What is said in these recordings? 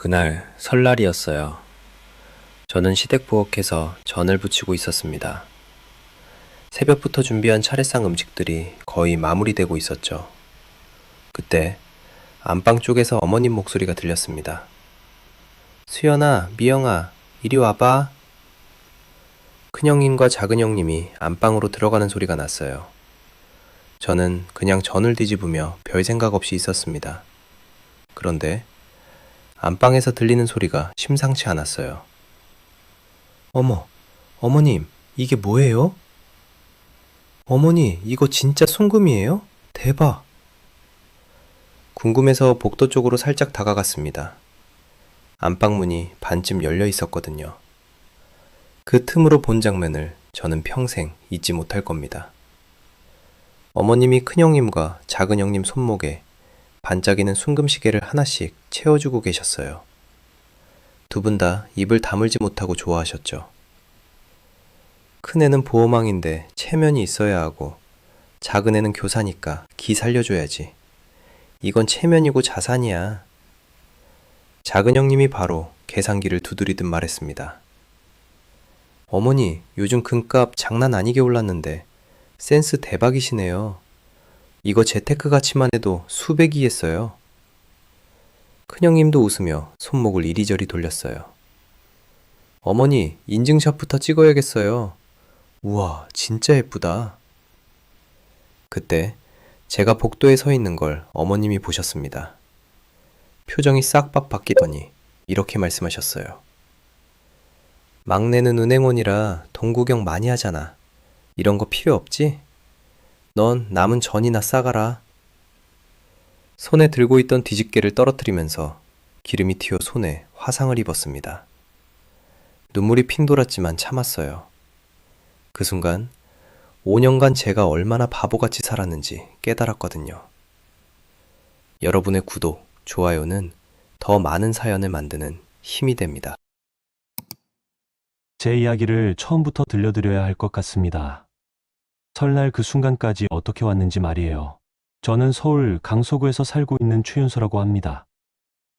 그날 설날이었어요. 저는 시댁 부엌에서 전을 부치고 있었습니다. 새벽부터 준비한 차례상 음식들이 거의 마무리되고 있었죠. 그때 안방 쪽에서 어머님 목소리가 들렸습니다. 수연아, 미영아, 이리 와봐. 큰형님과 작은형님이 안방으로 들어가는 소리가 났어요. 저는 그냥 전을 뒤집으며 별 생각 없이 있었습니다. 그런데 안방에서 들리는 소리가 심상치 않았어요. 어머, 어머님, 이게 뭐예요? 어머니, 이거 진짜 송금이에요? 대박! 궁금해서 복도 쪽으로 살짝 다가갔습니다. 안방문이 반쯤 열려 있었거든요. 그 틈으로 본 장면을 저는 평생 잊지 못할 겁니다. 어머님이 큰형님과 작은형님 손목에 반짝이는 순금시계를 하나씩 채워주고 계셨어요. 두 분 다 입을 다물지 못하고 좋아하셨죠. 큰애는 보호망인데 체면이 있어야 하고 작은애는 교사니까 기 살려줘야지. 이건 체면이고 자산이야. 작은 형님이 바로 계산기를 두드리듯 말했습니다. 어머니, 요즘 금값 장난 아니게 올랐는데 센스 대박이시네요. 이거 재테크 가치만 해도 수백이 했어요. 큰형님도 웃으며 손목을 이리저리 돌렸어요. 어머니, 인증샷부터 찍어야겠어요. 우와, 진짜 예쁘다. 그때 제가 복도에 서 있는 걸 어머님이 보셨습니다. 표정이 싹박 바뀌더니 이렇게 말씀하셨어요. 막내는 은행원이라 돈 구경 많이 하잖아. 이런 거 필요 없지? 넌 남은 전이나 싸가라. 손에 들고 있던 뒤집개를 떨어뜨리면서 기름이 튀어 손에 화상을 입었습니다. 눈물이 핑 돌았지만 참았어요. 그 순간 5년간 제가 얼마나 바보같이 살았는지 깨달았거든요. 여러분의 구독, 좋아요는 더 많은 사연을 만드는 힘이 됩니다. 제 이야기를 처음부터 들려드려야 할 것 같습니다. 설날 그 순간까지 어떻게 왔는지 말이에요. 저는 서울 강서구에서 살고 있는 최윤서라고 합니다.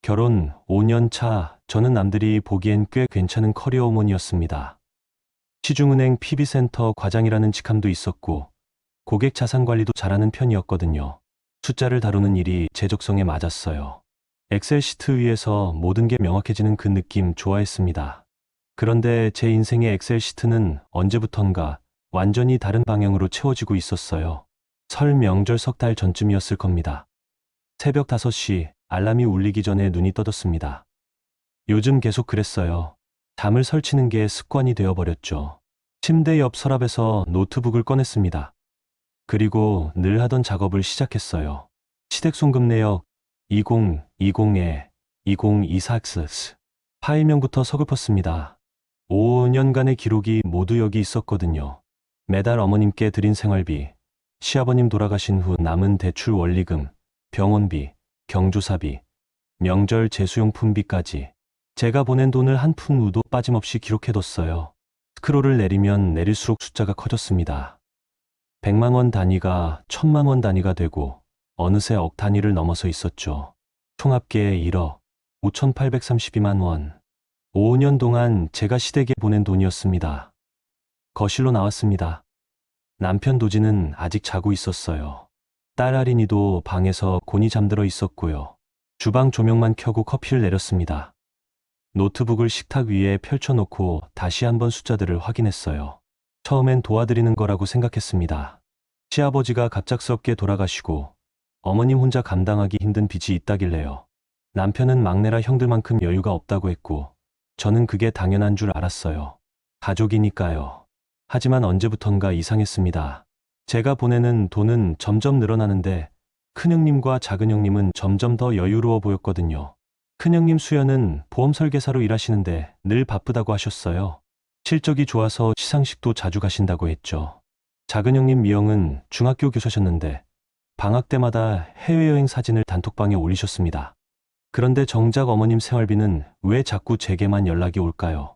결혼 5년 차, 저는 남들이 보기엔 꽤 괜찮은 커리어 우먼이었습니다. 시중은행 PB센터 과장이라는 직함도 있었고 고객 자산 관리도 잘하는 편이었거든요. 숫자를 다루는 일이 제 적성에 맞았어요. 엑셀 시트 위에서 모든 게 명확해지는 그 느낌 좋아했습니다. 그런데 제 인생의 엑셀 시트는 언제부턴가 완전히 다른 방향으로 채워지고 있었어요. 설 명절 석 달 전쯤이었을 겁니다. 새벽 5시 알람이 울리기 전에 눈이 떠졌습니다. 요즘 계속 그랬어요. 잠을 설치는 게 습관이 되어버렸죠. 침대 옆 서랍에서 노트북을 꺼냈습니다. 그리고 늘 하던 작업을 시작했어요. 시댁 송금 내역 2020에 2024X 파일명부터 서글펐습니다. 5년간의 기록이 모두 여기 있었거든요. 매달 어머님께 드린 생활비, 시아버님 돌아가신 후 남은 대출 원리금, 병원비, 경조사비, 명절 제수용품비까지 제가 보낸 돈을 한 푼우도 빠짐없이 기록해뒀어요. 스크롤을 내리면 내릴수록 숫자가 커졌습니다. 100만 원 단위가 1000만 원 단위가 되고 어느새 억 단위를 넘어서 있었죠. 총합계 1억 5832만 원. 5년 동안 제가 시댁에 보낸 돈이었습니다. 거실로 나왔습니다. 남편 도지는 아직 자고 있었어요. 딸 아린이도 방에서 곤히 잠들어 있었고요. 주방 조명만 켜고 커피를 내렸습니다. 노트북을 식탁 위에 펼쳐놓고 다시 한번 숫자들을 확인했어요. 처음엔 도와드리는 거라고 생각했습니다. 시아버지가 갑작스럽게 돌아가시고 어머님 혼자 감당하기 힘든 빚이 있다길래요. 남편은 막내라 형들만큼 여유가 없다고 했고 저는 그게 당연한 줄 알았어요. 가족이니까요. 하지만 언제부턴가 이상했습니다. 제가 보내는 돈은 점점 늘어나는데 큰형님과 작은형님은 점점 더 여유로워 보였거든요. 큰형님 수연은 보험 설계사로 일하시는데 늘 바쁘다고 하셨어요. 실적이 좋아서 시상식도 자주 가신다고 했죠. 작은형님 미영은 중학교 교사셨는데 방학 때마다 해외여행 사진을 단톡방에 올리셨습니다. 그런데 정작 어머님 생활비는 왜 자꾸 제게만 연락이 올까요?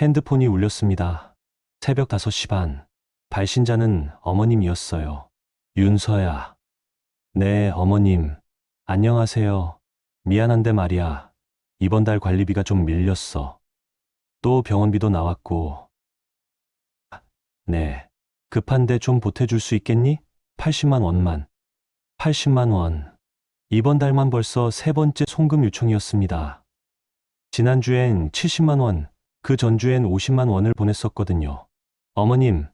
핸드폰이 울렸습니다. 새벽 5시 반. 발신자는 어머님이었어요. 윤서야. 네, 어머님. 안녕하세요. 미안한데 말이야. 이번 달 관리비가 좀 밀렸어. 또 병원비도 나왔고. 네. 급한데 좀 보태줄 수 있겠니? 80만 원만. 80만 원. 이번 달만 벌써 세 번째 송금 요청이었습니다. 지난주엔 70만 원, 그 전주엔 50만 원을 보냈었거든요. 어머님,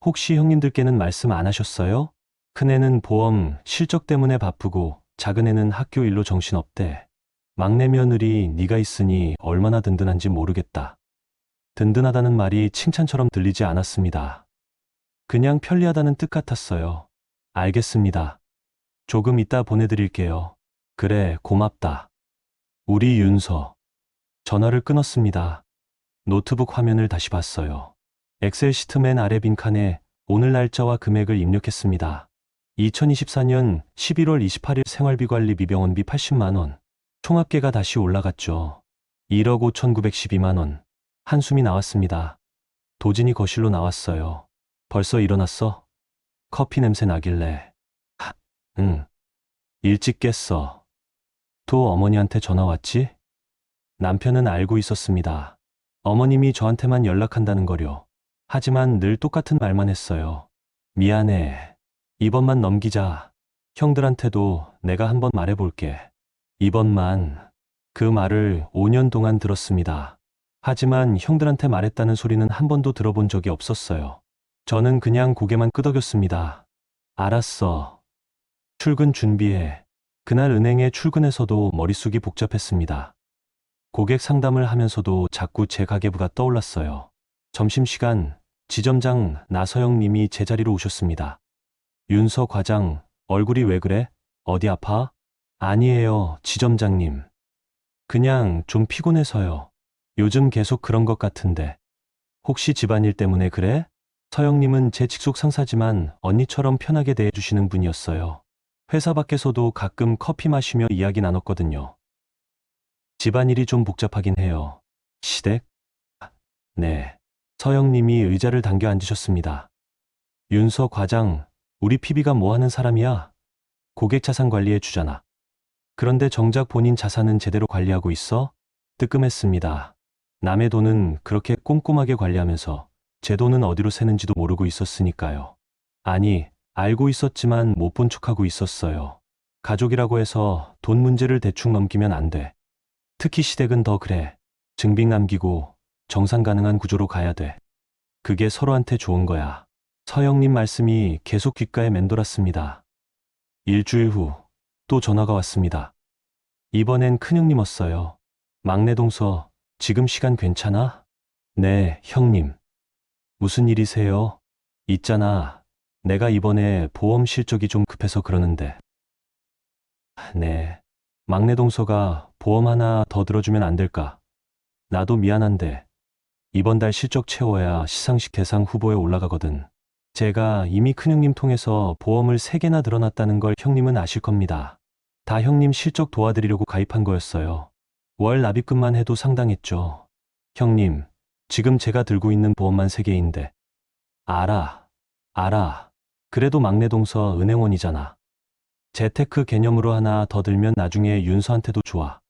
혹시 형님들께는 말씀 안 하셨어요? 큰애는 보험 실적 때문에 바쁘고 작은애는 학교 일로 정신없대. 막내 며느리 네가 있으니 얼마나 든든한지 모르겠다. 든든하다는 말이 칭찬처럼 들리지 않았습니다. 그냥 편리하다는 뜻 같았어요. 알겠습니다. 조금 이따 보내드릴게요. 그래, 고맙다. 우리 윤서. 전화를 끊었습니다. 노트북 화면을 다시 봤어요. 엑셀 시트 맨 아래 빈칸에 오늘 날짜와 금액을 입력했습니다. 2024년 11월 28일 생활비 관리 미병원비 80만 원. 총합계가 다시 올라갔죠. 1억 5,912만 원. 한숨이 나왔습니다. 도진이 거실로 나왔어요. 벌써 일어났어? 커피 냄새 나길래. 응. 일찍 깼어. 또 어머니한테 전화 왔지? 남편은 알고 있었습니다. 어머님이 저한테만 연락한다는 거려. 하지만 늘 똑같은 말만 했어요. 미안해. 이번만 넘기자. 형들한테도 내가 한번 말해볼게. 이번만. 그 말을 5년 동안 들었습니다. 하지만 형들한테 말했다는 소리는 한 번도 들어본 적이 없었어요. 저는 그냥 고개만 끄덕였습니다. 알았어. 출근 준비해. 그날 은행에 출근해서도 머릿속이 복잡했습니다. 고객 상담을 하면서도 자꾸 제 가계부가 떠올랐어요. 점심시간 지점장 나서영 님이 제 자리로 오셨습니다. 윤서 과장, 얼굴이 왜 그래? 어디 아파? 아니에요, 지점장님. 그냥 좀 피곤해서요. 요즘 계속 그런 것 같은데. 혹시 집안일 때문에 그래? 서영님은 제 직속 상사지만 언니처럼 편하게 대해주시는 분이었어요. 회사 밖에서도 가끔 커피 마시며 이야기 나눴거든요. 집안일이 좀 복잡하긴 해요. 시댁? 네. 서영님이 의자를 당겨 앉으셨습니다. 윤서 과장, 우리 PB가 뭐 하는 사람이야? 고객 자산 관리해 주잖아. 그런데 정작 본인 자산은 제대로 관리하고 있어? 뜨끔했습니다. 남의 돈은 그렇게 꼼꼼하게 관리하면서 제 돈은 어디로 새는지도 모르고 있었으니까요. 아니, 알고 있었지만 못 본 척하고 있었어요. 가족이라고 해서 돈 문제를 대충 넘기면 안 돼. 특히 시댁은 더 그래. 증빙 남기고 정상 가능한 구조로 가야 돼. 그게 서로한테 좋은 거야. 서영님 말씀이 계속 귓가에 맴돌았습니다. 일주일 후 또 전화가 왔습니다. 이번엔 큰형님 왔어요. 막내 동서, 지금 시간 괜찮아? 네, 형님. 무슨 일이세요? 있잖아. 내가 이번에 보험 실적이 좀 급해서 그러는데. 네. 막내 동서가 보험 하나 더 들어주면 안 될까? 나도 미안한데 이번 달 실적 채워야 시상식 대상 후보에 올라가거든. 제가 이미 큰형님 통해서 보험을 3개나 들어놨다는 걸 형님은 아실 겁니다. 다 형님 실적 도와드리려고 가입한 거였어요. 월 납입금만 해도 상당했죠. 형님, 지금 제가 들고 있는 보험만 3개인데. 알아. 그래도 막내 동서 은행원이잖아. 재테크 개념으로 하나 더 들면 나중에 윤서한테도 좋아.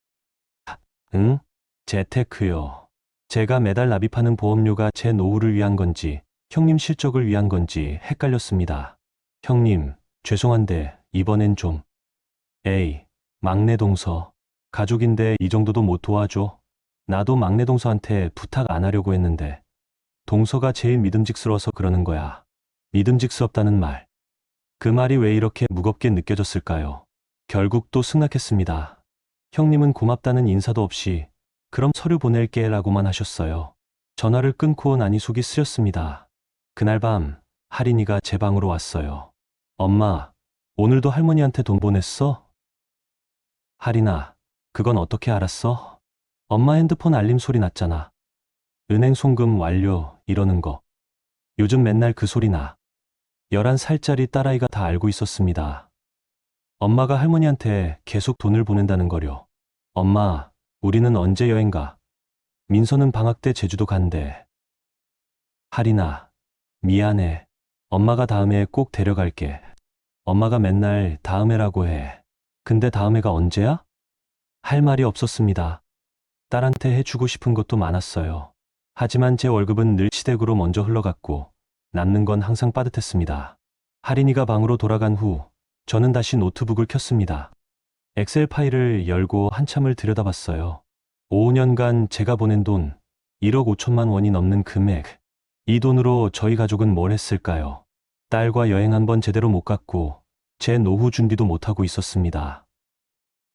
응? 재테크요. 제가 매달 납입하는 보험료가 제 노후를 위한 건지 형님 실적을 위한 건지 헷갈렸습니다. 형님, 죄송한데 이번엔 좀. 에이, 막내 동서. 가족인데 이 정도도 못 도와줘? 나도 막내 동서한테 부탁 안 하려고 했는데. 동서가 제일 믿음직스러워서 그러는 거야. 믿음직스럽다는 말. 그 말이 왜 이렇게 무겁게 느껴졌을까요? 결국 또 승낙했습니다. 형님은 고맙다는 인사도 없이 그럼 서류 보낼게 라고만 하셨어요. 전화를 끊고 나니 속이 쓰렸습니다. 그날 밤 할인이가 제 방으로 왔어요. 엄마, 오늘도 할머니한테 돈 보냈어? 할인아, 그건 어떻게 알았어? 엄마 핸드폰 알림 소리 났잖아. 은행 송금 완료 이러는 거. 요즘 맨날 그 소리 나. 11살짜리 딸아이가 다 알고 있었습니다. 엄마가 할머니한테 계속 돈을 보낸다는 거려. 엄마, 우리는 언제 여행 가? 민서는 방학 때 제주도 간대. 할인아, 미안해. 엄마가 다음에 꼭 데려갈게. 엄마가 맨날 다음에라고 해. 근데 다음에가 언제야? 할 말이 없었습니다. 딸한테 해주고 싶은 것도 많았어요. 하지만 제 월급은 늘 시댁으로 먼저 흘러갔고 남는 건 항상 빠듯했습니다. 할인이가 방으로 돌아간 후 저는 다시 노트북을 켰습니다. 엑셀 파일을 열고 한참을 들여다봤어요. 5년간 제가 보낸 돈 1억 5천만 원이 넘는 금액. 이 돈으로 저희 가족은 뭘 했을까요? 딸과 여행 한번 제대로 못 갔고 제 노후 준비도 못하고 있었습니다.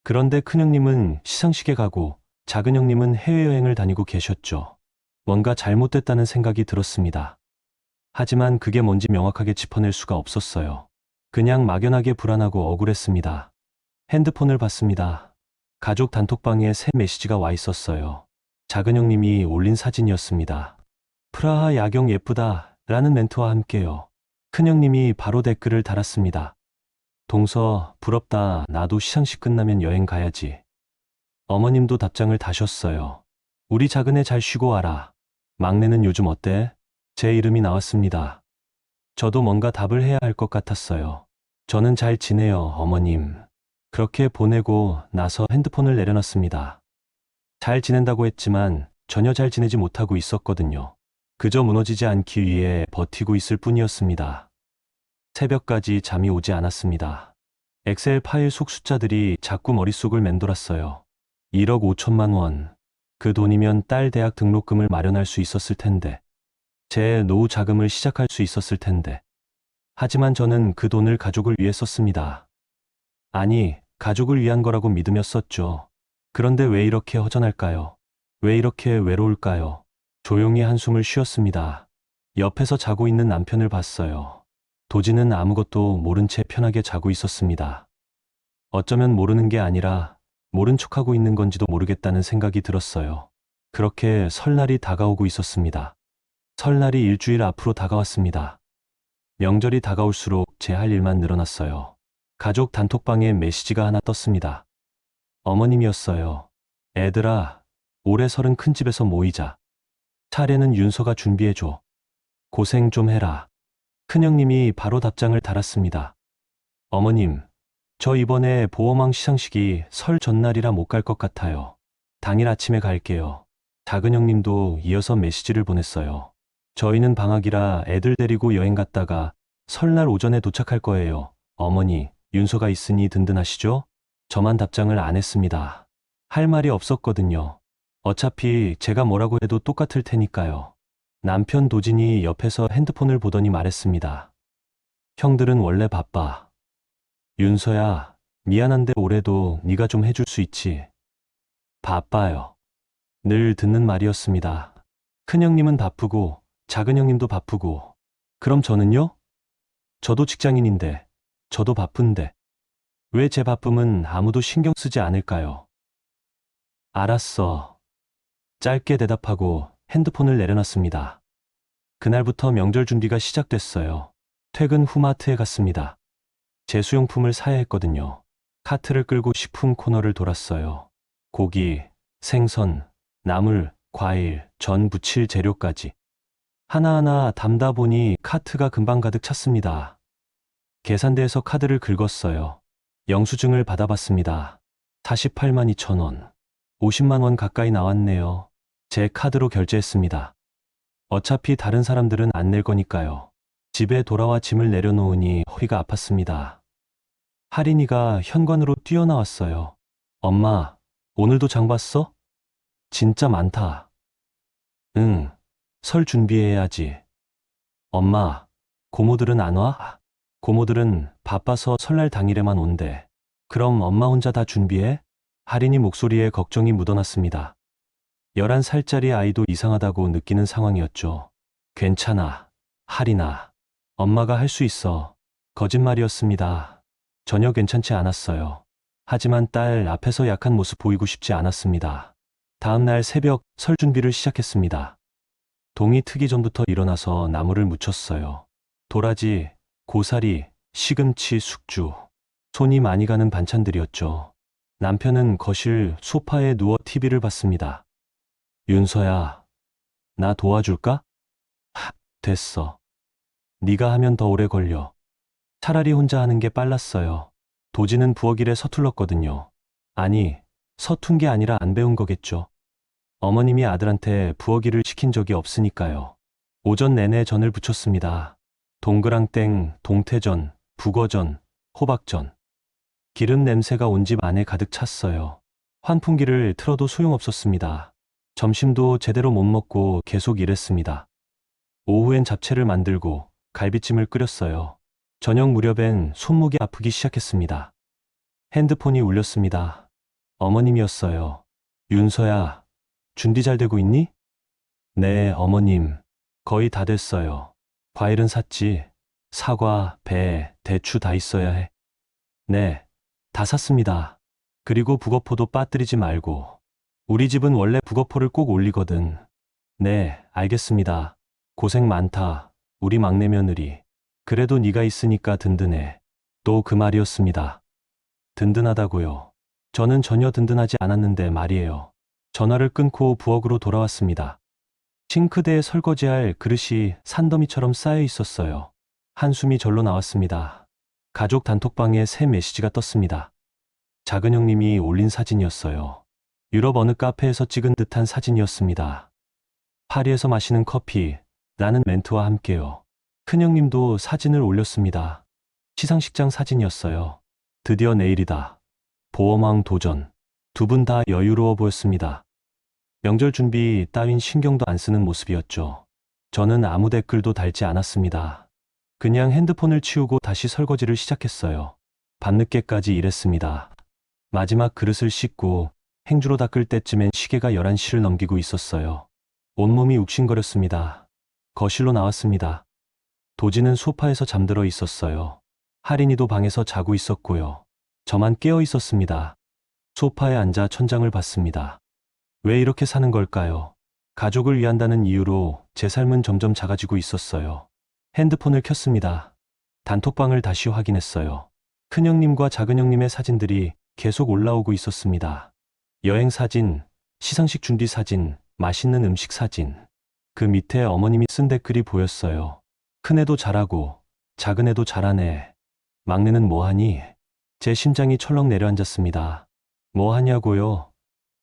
그런데 큰형님은 시상식에 가고 작은형님은 해외여행을 다니고 계셨죠. 뭔가 잘못됐다는 생각이 들었습니다. 하지만 그게 뭔지 명확하게 짚어낼 수가 없었어요. 그냥 막연하게 불안하고 억울했습니다. 핸드폰을 봤습니다. 가족 단톡방에 새 메시지가 와 있었어요. 작은형님이 올린 사진이었습니다. 프라하 야경 예쁘다 라는 멘트와 함께요. 큰형님이 바로 댓글을 달았습니다. 동서, 부럽다. 나도 시상식 끝나면 여행 가야지. 어머님도 답장을 다셨어요. 우리 작은애 잘 쉬고 와라. 막내는 요즘 어때? 제 이름이 나왔습니다. 저도 뭔가 답을 해야 할 것 같았어요. 저는 잘 지내요, 어머님. 그렇게 보내고 나서 핸드폰을 내려놨습니다. 잘 지낸다고 했지만 전혀 잘 지내지 못하고 있었거든요. 그저 무너지지 않기 위해 버티고 있을 뿐이었습니다. 새벽까지 잠이 오지 않았습니다. 엑셀 파일 속 숫자들이 자꾸 머릿속을 맴돌았어요. 1억 5천만 원. 그 돈이면 딸 대학 등록금을 마련할 수 있었을 텐데. 제 노후 자금을 시작할 수 있었을 텐데. 하지만 저는 그 돈을 가족을 위해 썼습니다. 아니, 가족을 위한 거라고 믿으며 썼죠. 그런데 왜 이렇게 허전할까요? 왜 이렇게 외로울까요? 조용히 한숨을 쉬었습니다. 옆에서 자고 있는 남편을 봤어요. 도지는 아무것도 모른 채 편하게 자고 있었습니다. 어쩌면 모르는 게 아니라 모른 척하고 있는 건지도 모르겠다는 생각이 들었어요. 그렇게 설날이 다가오고 있었습니다. 설날이 일주일 앞으로 다가왔습니다. 명절이 다가올수록 제 할 일만 늘어났어요. 가족 단톡방에 메시지가 하나 떴습니다. 어머님이었어요. 애들아, 올해 설은 큰 집에서 모이자. 차례는 윤서가 준비해줘. 고생 좀 해라. 큰형님이 바로 답장을 달았습니다. 어머님, 저 이번에 보험왕 시상식이 설 전날이라 못 갈 것 같아요. 당일 아침에 갈게요. 작은형님도 이어서 메시지를 보냈어요. 저희는 방학이라 애들 데리고 여행 갔다가 설날 오전에 도착할 거예요. 어머니, 윤서가 있으니 든든하시죠? 저만 답장을 안 했습니다. 할 말이 없었거든요. 어차피 제가 뭐라고 해도 똑같을 테니까요. 남편 도진이 옆에서 핸드폰을 보더니 말했습니다. 형들은 원래 바빠. 윤서야, 미안한데 올해도 네가 좀 해줄 수 있지. 바빠요. 늘 듣는 말이었습니다. 큰형님은 바쁘고 작은형님도 바쁘고. 그럼 저는요? 저도 직장인인데, 저도 바쁜데. 왜 제 바쁨은 아무도 신경 쓰지 않을까요? 알았어. 짧게 대답하고 핸드폰을 내려놨습니다. 그날부터 명절 준비가 시작됐어요. 퇴근 후 마트에 갔습니다. 제 수용품을 사야 했거든요. 카트를 끌고 식품 코너를 돌았어요. 고기, 생선, 나물, 과일, 전 부칠 재료까지. 하나하나 담다 보니 카트가 금방 가득 찼습니다. 계산대에서 카드를 긁었어요. 영수증을 받아봤습니다. 48만 2천 원. 50만 원 가까이 나왔네요. 제 카드로 결제했습니다. 어차피 다른 사람들은 안 낼 거니까요. 집에 돌아와 짐을 내려놓으니 허리가 아팠습니다. 할인이가 현관으로 뛰어나왔어요. 엄마, 오늘도 장 봤어? 진짜 많다. 응, 설 준비해야지. 엄마, 고모들은 안 와? 고모들은 바빠서 설날 당일에만 온대. 그럼 엄마 혼자 다 준비해? 할인이 목소리에 걱정이 묻어났습니다. 11살짜리 아이도 이상하다고 느끼는 상황이었죠. 괜찮아, 할인아. 엄마가 할 수 있어. 거짓말이었습니다. 전혀 괜찮지 않았어요. 하지만 딸 앞에서 약한 모습 보이고 싶지 않았습니다. 다음 날 새벽 설 준비를 시작했습니다. 동이 트기 전부터 일어나서 나무를 묻혔어요. 도라지, 고사리, 시금치, 숙주. 손이 많이 가는 반찬들이었죠. 남편은 거실 소파에 누워 TV를 봤습니다. 윤서야, 나 도와줄까? 됐어. 네가 하면 더 오래 걸려. 차라리 혼자 하는 게 빨랐어요. 도지는 부엌 일에 서툴렀거든요. 아니, 서툰 게 아니라 안 배운 거겠죠. 어머님이 아들한테 부엌일을 시킨 적이 없으니까요. 오전 내내 전을 부쳤습니다. 동그랑땡, 동태전, 북어전, 호박전. 기름 냄새가 온 집 안에 가득 찼어요. 환풍기를 틀어도 소용없었습니다. 점심도 제대로 못 먹고 계속 일했습니다. 오후엔 잡채를 만들고 갈비찜을 끓였어요. 저녁 무렵엔 손목이 아프기 시작했습니다. 핸드폰이 울렸습니다. 어머님이었어요. 윤서야, 준비 잘 되고 있니? 네, 어머님. 거의 다 됐어요. 과일은 샀지. 사과, 배, 대추 다 있어야 해. 네, 다 샀습니다. 그리고 북어포도 빠뜨리지 말고. 우리 집은 원래 북어포를 꼭 올리거든. 네, 알겠습니다. 고생 많다. 우리 막내 며느리. 그래도 네가 있으니까 든든해. 또 그 말이었습니다. 든든하다고요. 저는 전혀 든든하지 않았는데 말이에요. 전화를 끊고 부엌으로 돌아왔습니다. 싱크대에 설거지할 그릇이 산더미처럼 쌓여 있었어요. 한숨이 절로 나왔습니다. 가족 단톡방에 새 메시지가 떴습니다. 작은 형님이 올린 사진이었어요. 유럽 어느 카페에서 찍은 듯한 사진이었습니다. 파리에서 마시는 커피, 라는 멘트와 함께요. 큰 형님도 사진을 올렸습니다. 시상식장 사진이었어요. 드디어 내일이다. 보험왕 도전. 두 분 다 여유로워 보였습니다. 명절 준비 따윈 신경도 안 쓰는 모습이었죠. 저는 아무 댓글도 달지 않았습니다. 그냥 핸드폰을 치우고 다시 설거지를 시작했어요. 밤늦게까지 일했습니다. 마지막 그릇을 씻고 행주로 닦을 때쯤엔 시계가 11시를 넘기고 있었어요. 온몸이 욱신거렸습니다. 거실로 나왔습니다. 도지는 소파에서 잠들어 있었어요. 할인이도 방에서 자고 있었고요. 저만 깨어 있었습니다. 소파에 앉아 천장을 봤습니다. 왜 이렇게 사는 걸까요? 가족을 위한다는 이유로 제 삶은 점점 작아지고 있었어요. 핸드폰을 켰습니다. 단톡방을 다시 확인했어요. 큰형님과 작은형님의 사진들이 계속 올라오고 있었습니다. 여행 사진, 시상식 준비 사진, 맛있는 음식 사진. 그 밑에 어머님이 쓴 댓글이 보였어요. 큰애도 잘하고 작은애도 잘하네. 막내는 뭐하니? 제 심장이 철렁 내려앉았습니다. 뭐 하냐고요?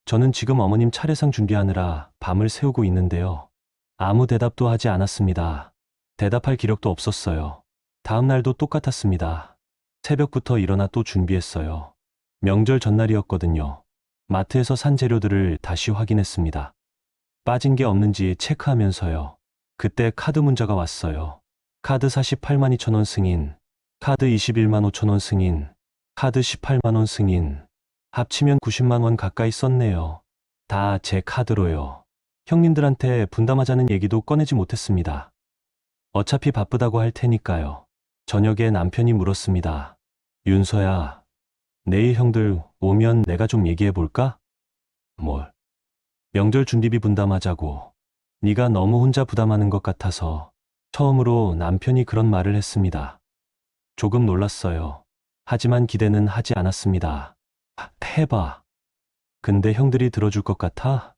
저는 지금 어머님 차례상 준비하느라 밤을 새우고 있는데요. 아무 대답도 하지 않았습니다. 대답할 기력도 없었어요. 다음 날도 똑같았습니다. 새벽부터 일어나 또 준비했어요. 명절 전날이었거든요. 마트에서 산 재료들을 다시 확인했습니다. 빠진 게 없는지 체크하면서요. 그때 카드 문자가 왔어요. 카드 48만 2천 원 승인, 카드 21만 5천 원 승인, 카드 18만 원 승인. 합치면 90만 원 가까이 썼네요. 다 제 카드로요. 형님들한테 분담하자는 얘기도 꺼내지 못했습니다. 어차피 바쁘다고 할 테니까요. 저녁에 남편이 물었습니다. 윤서야, 내일 형들 오면 내가 좀 얘기해 볼까? 뭘? 명절 준비비 분담하자고. 네가 너무 혼자 부담하는 것 같아서. 처음으로 남편이 그런 말을 했습니다. 조금 놀랐어요. 하지만 기대는 하지 않았습니다. 해봐. 근데 형들이 들어줄 것 같아?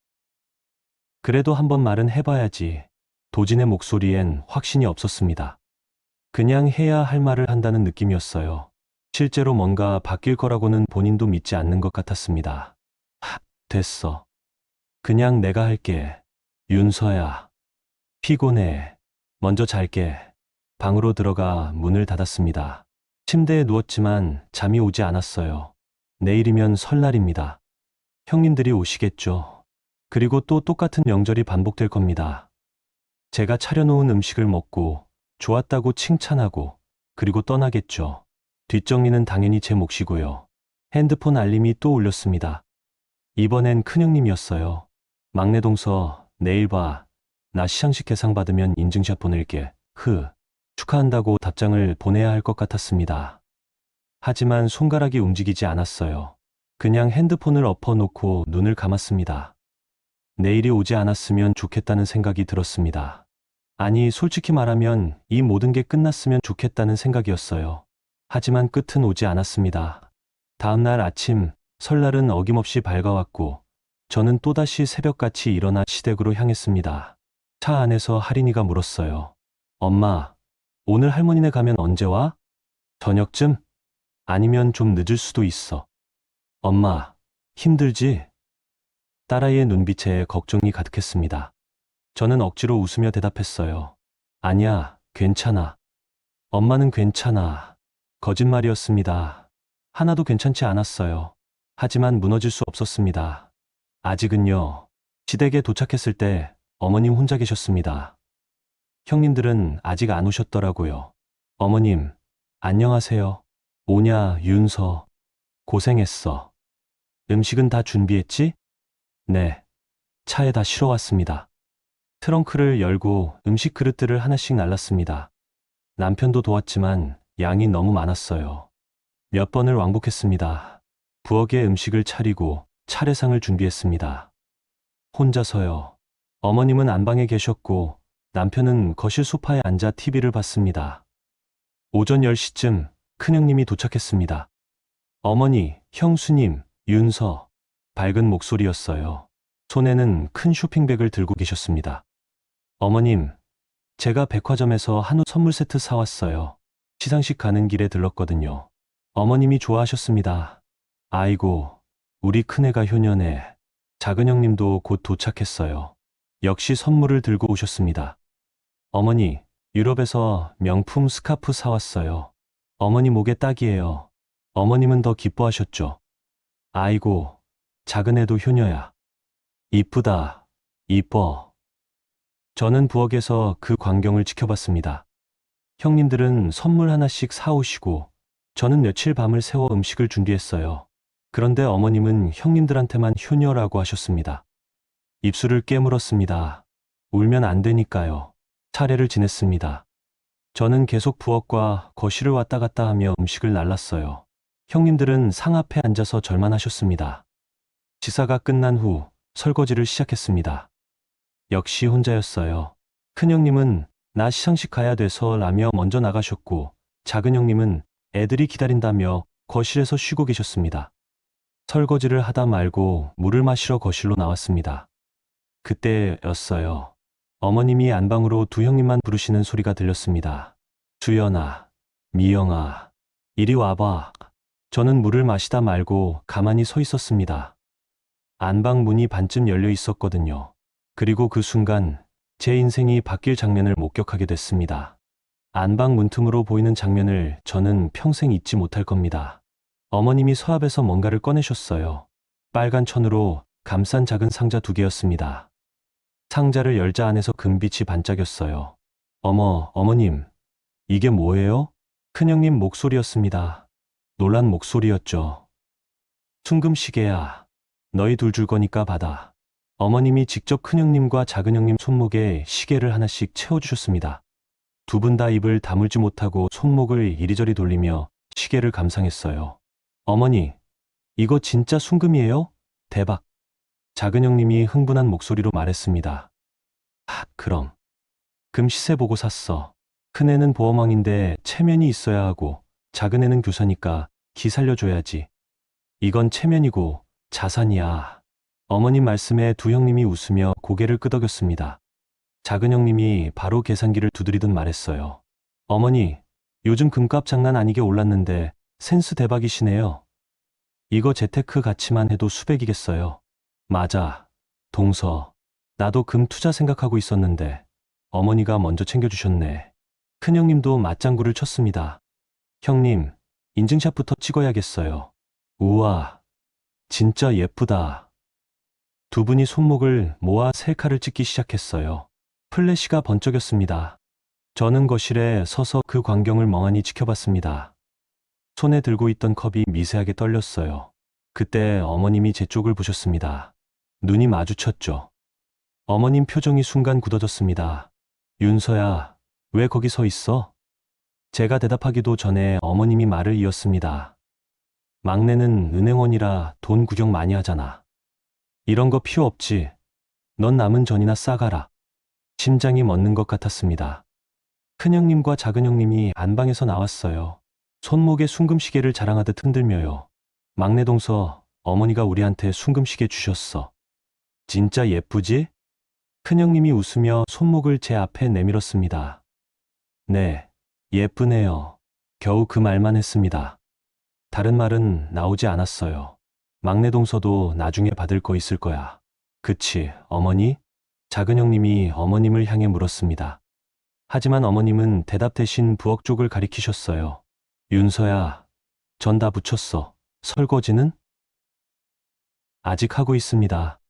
그래도 한번 말은 해봐야지. 도진의 목소리엔 확신이 없었습니다. 그냥 해야 할 말을 한다는 느낌이었어요. 실제로 뭔가 바뀔 거라고는 본인도 믿지 않는 것 같았습니다. 됐어. 그냥 내가 할게. 윤서야. 피곤해. 먼저 잘게. 방으로 들어가 문을 닫았습니다. 침대에 누웠지만 잠이 오지 않았어요. 내일이면 설날입니다. 형님들이 오시겠죠. 그리고 또 똑같은 명절이 반복될 겁니다. 제가 차려놓은 음식을 먹고 좋았다고 칭찬하고 그리고 떠나겠죠. 뒷정리는 당연히 제 몫이고요. 핸드폰 알림이 또 울렸습니다. 이번엔 큰형님이었어요. 막내 동서, 내일 봐. 나 시상식 개상 받으면 인증샷 보낼게. 축하한다고 답장을 보내야 할 것 같았습니다. 하지만 손가락이 움직이지 않았어요. 그냥 핸드폰을 엎어놓고 눈을 감았습니다. 내일이 오지 않았으면 좋겠다는 생각이 들었습니다. 아니, 솔직히 말하면 이 모든 게 끝났으면 좋겠다는 생각이었어요. 하지만 끝은 오지 않았습니다. 다음 날 아침, 설날은 어김없이 밝아왔고 저는 또다시 새벽같이 일어나 시댁으로 향했습니다. 차 안에서 할인이가 물었어요. 엄마, 오늘 할머니네 가면 언제 와? 저녁쯤? 아니면 좀 늦을 수도 있어. 엄마, 힘들지? 딸아이의 눈빛에 걱정이 가득했습니다. 저는 억지로 웃으며 대답했어요. 아니야, 괜찮아. 엄마는 괜찮아. 거짓말이었습니다. 하나도 괜찮지 않았어요. 하지만 무너질 수 없었습니다. 아직은요. 시댁에 도착했을 때 어머님 혼자 계셨습니다. 형님들은 아직 안 오셨더라고요. 어머님, 안녕하세요. 오냐, 윤서. 고생했어. 음식은 다 준비했지? 네. 차에 다 실어왔습니다. 트렁크를 열고 음식 그릇들을 하나씩 날랐습니다. 남편도 도왔지만 양이 너무 많았어요. 몇 번을 왕복했습니다. 부엌에 음식을 차리고 차례상을 준비했습니다. 혼자서요. 어머님은 안방에 계셨고 남편은 거실 소파에 앉아 TV를 봤습니다. 오전 10시쯤 큰형님이 도착했습니다. 어머니, 형수님, 윤서. 밝은 목소리였어요. 손에는 큰 쇼핑백을 들고 계셨습니다. 어머님, 제가 백화점에서 한우 선물 세트 사왔어요. 시상식 가는 길에 들렀거든요. 어머님이 좋아하셨습니다. 아이고, 우리 큰애가 효녀네. 작은 형님도 곧 도착했어요. 역시 선물을 들고 오셨습니다. 어머니, 유럽에서 명품 스카프 사왔어요. 어머니 목에 딱이에요. 어머님은 더 기뻐하셨죠. 아이고, 작은 애도 효녀야. 이쁘다, 이뻐. 저는 부엌에서 그 광경을 지켜봤습니다. 형님들은 선물 하나씩 사오시고 저는 며칠 밤을 새워 음식을 준비했어요. 그런데 어머님은 형님들한테만 효녀라고 하셨습니다. 입술을 깨물었습니다. 울면 안 되니까요. 차례를 지냈습니다. 저는 계속 부엌과 거실을 왔다 갔다 하며 음식을 날랐어요. 형님들은 상 앞에 앉아서 절만 하셨습니다. 지사가 끝난 후 설거지를 시작했습니다. 역시 혼자였어요. 큰형님은 나 시상식 가야 돼서 라며 먼저 나가셨고 작은형님은 애들이 기다린다며 거실에서 쉬고 계셨습니다. 설거지를 하다 말고 물을 마시러 거실로 나왔습니다. 그때였어요. 어머님이 안방으로 두 형님만 부르시는 소리가 들렸습니다. 주연아, 미영아, 이리 와봐. 저는 물을 마시다 말고 가만히 서 있었습니다. 안방 문이 반쯤 열려 있었거든요. 그리고 그 순간 제 인생이 바뀔 장면을 목격하게 됐습니다. 안방 문틈으로 보이는 장면을 저는 평생 잊지 못할 겁니다. 어머님이 서랍에서 뭔가를 꺼내셨어요. 빨간 천으로 감싼 작은 상자 2개였습니다. 상자를 열자 안에서 금빛이 반짝였어요. 어머님, 이게 뭐예요? 큰형님 목소리였습니다. 놀란 목소리였죠. 순금시계야. 너희 둘 줄 거니까 받아. 어머님이 직접 큰형님과 작은형님 손목에 시계를 하나씩 채워주셨습니다. 두 분 다 입을 다물지 못하고 손목을 이리저리 돌리며 시계를 감상했어요. 어머니, 이거 진짜 순금이에요? 대박. 작은형님이 흥분한 목소리로 말했습니다. 그럼. 금 시세 보고 샀어. 큰애는 보험왕인데 체면이 있어야 하고 작은애는 교사니까 기 살려줘야지. 이건 체면이고 자산이야. 어머님 말씀에 두 형님이 웃으며 고개를 끄덕였습니다. 작은 형님이 바로 계산기를 두드리듯 말했어요. 어머니, 요즘 금값 장난 아니게 올랐는데 센스 대박이시네요. 이거 재테크 가치만 해도 수백이겠어요. 맞아, 동서. 나도 금 투자 생각하고 있었는데 어머니가 먼저 챙겨주셨네. 큰형님도 맞장구를 쳤습니다. 형님, 인증샷부터 찍어야겠어요. 우와, 진짜 예쁘다. 두 분이 손목을 모아 셀카를 찍기 시작했어요. 플래시가 번쩍였습니다. 저는 거실에 서서 그 광경을 멍하니 지켜봤습니다. 손에 들고 있던 컵이 미세하게 떨렸어요. 그때 어머님이 제 쪽을 보셨습니다. 눈이 마주쳤죠. 어머님 표정이 순간 굳어졌습니다. 윤서야, 왜 거기 서 있어? 제가 대답하기도 전에 어머님이 말을 이었습니다. 막내는 은행원이라 돈 구경 많이 하잖아. 이런 거 필요 없지. 넌 남은 전이나 싸가라. 심장이 멎는 것 같았습니다. 큰형님과 작은형님이 안방에서 나왔어요. 손목에 순금시계를 자랑하듯 흔들며요. 막내 동서, 어머니가 우리한테 순금시계 주셨어. 진짜 예쁘지? 큰형님이 웃으며 손목을 제 앞에 내밀었습니다. 네, 예쁘네요. 겨우 그 말만 했습니다. 다른 말은 나오지 않았어요. 막내 동서도 나중에 받을 거 있을 거야. 그치, 어머니? 작은 형님이 어머님을 향해 물었습니다. 하지만 어머님은 대답 대신 부엌 쪽을 가리키셨어요. 윤서야, 전 다 붙였어. 설거지는? 아직 하고 있습니다.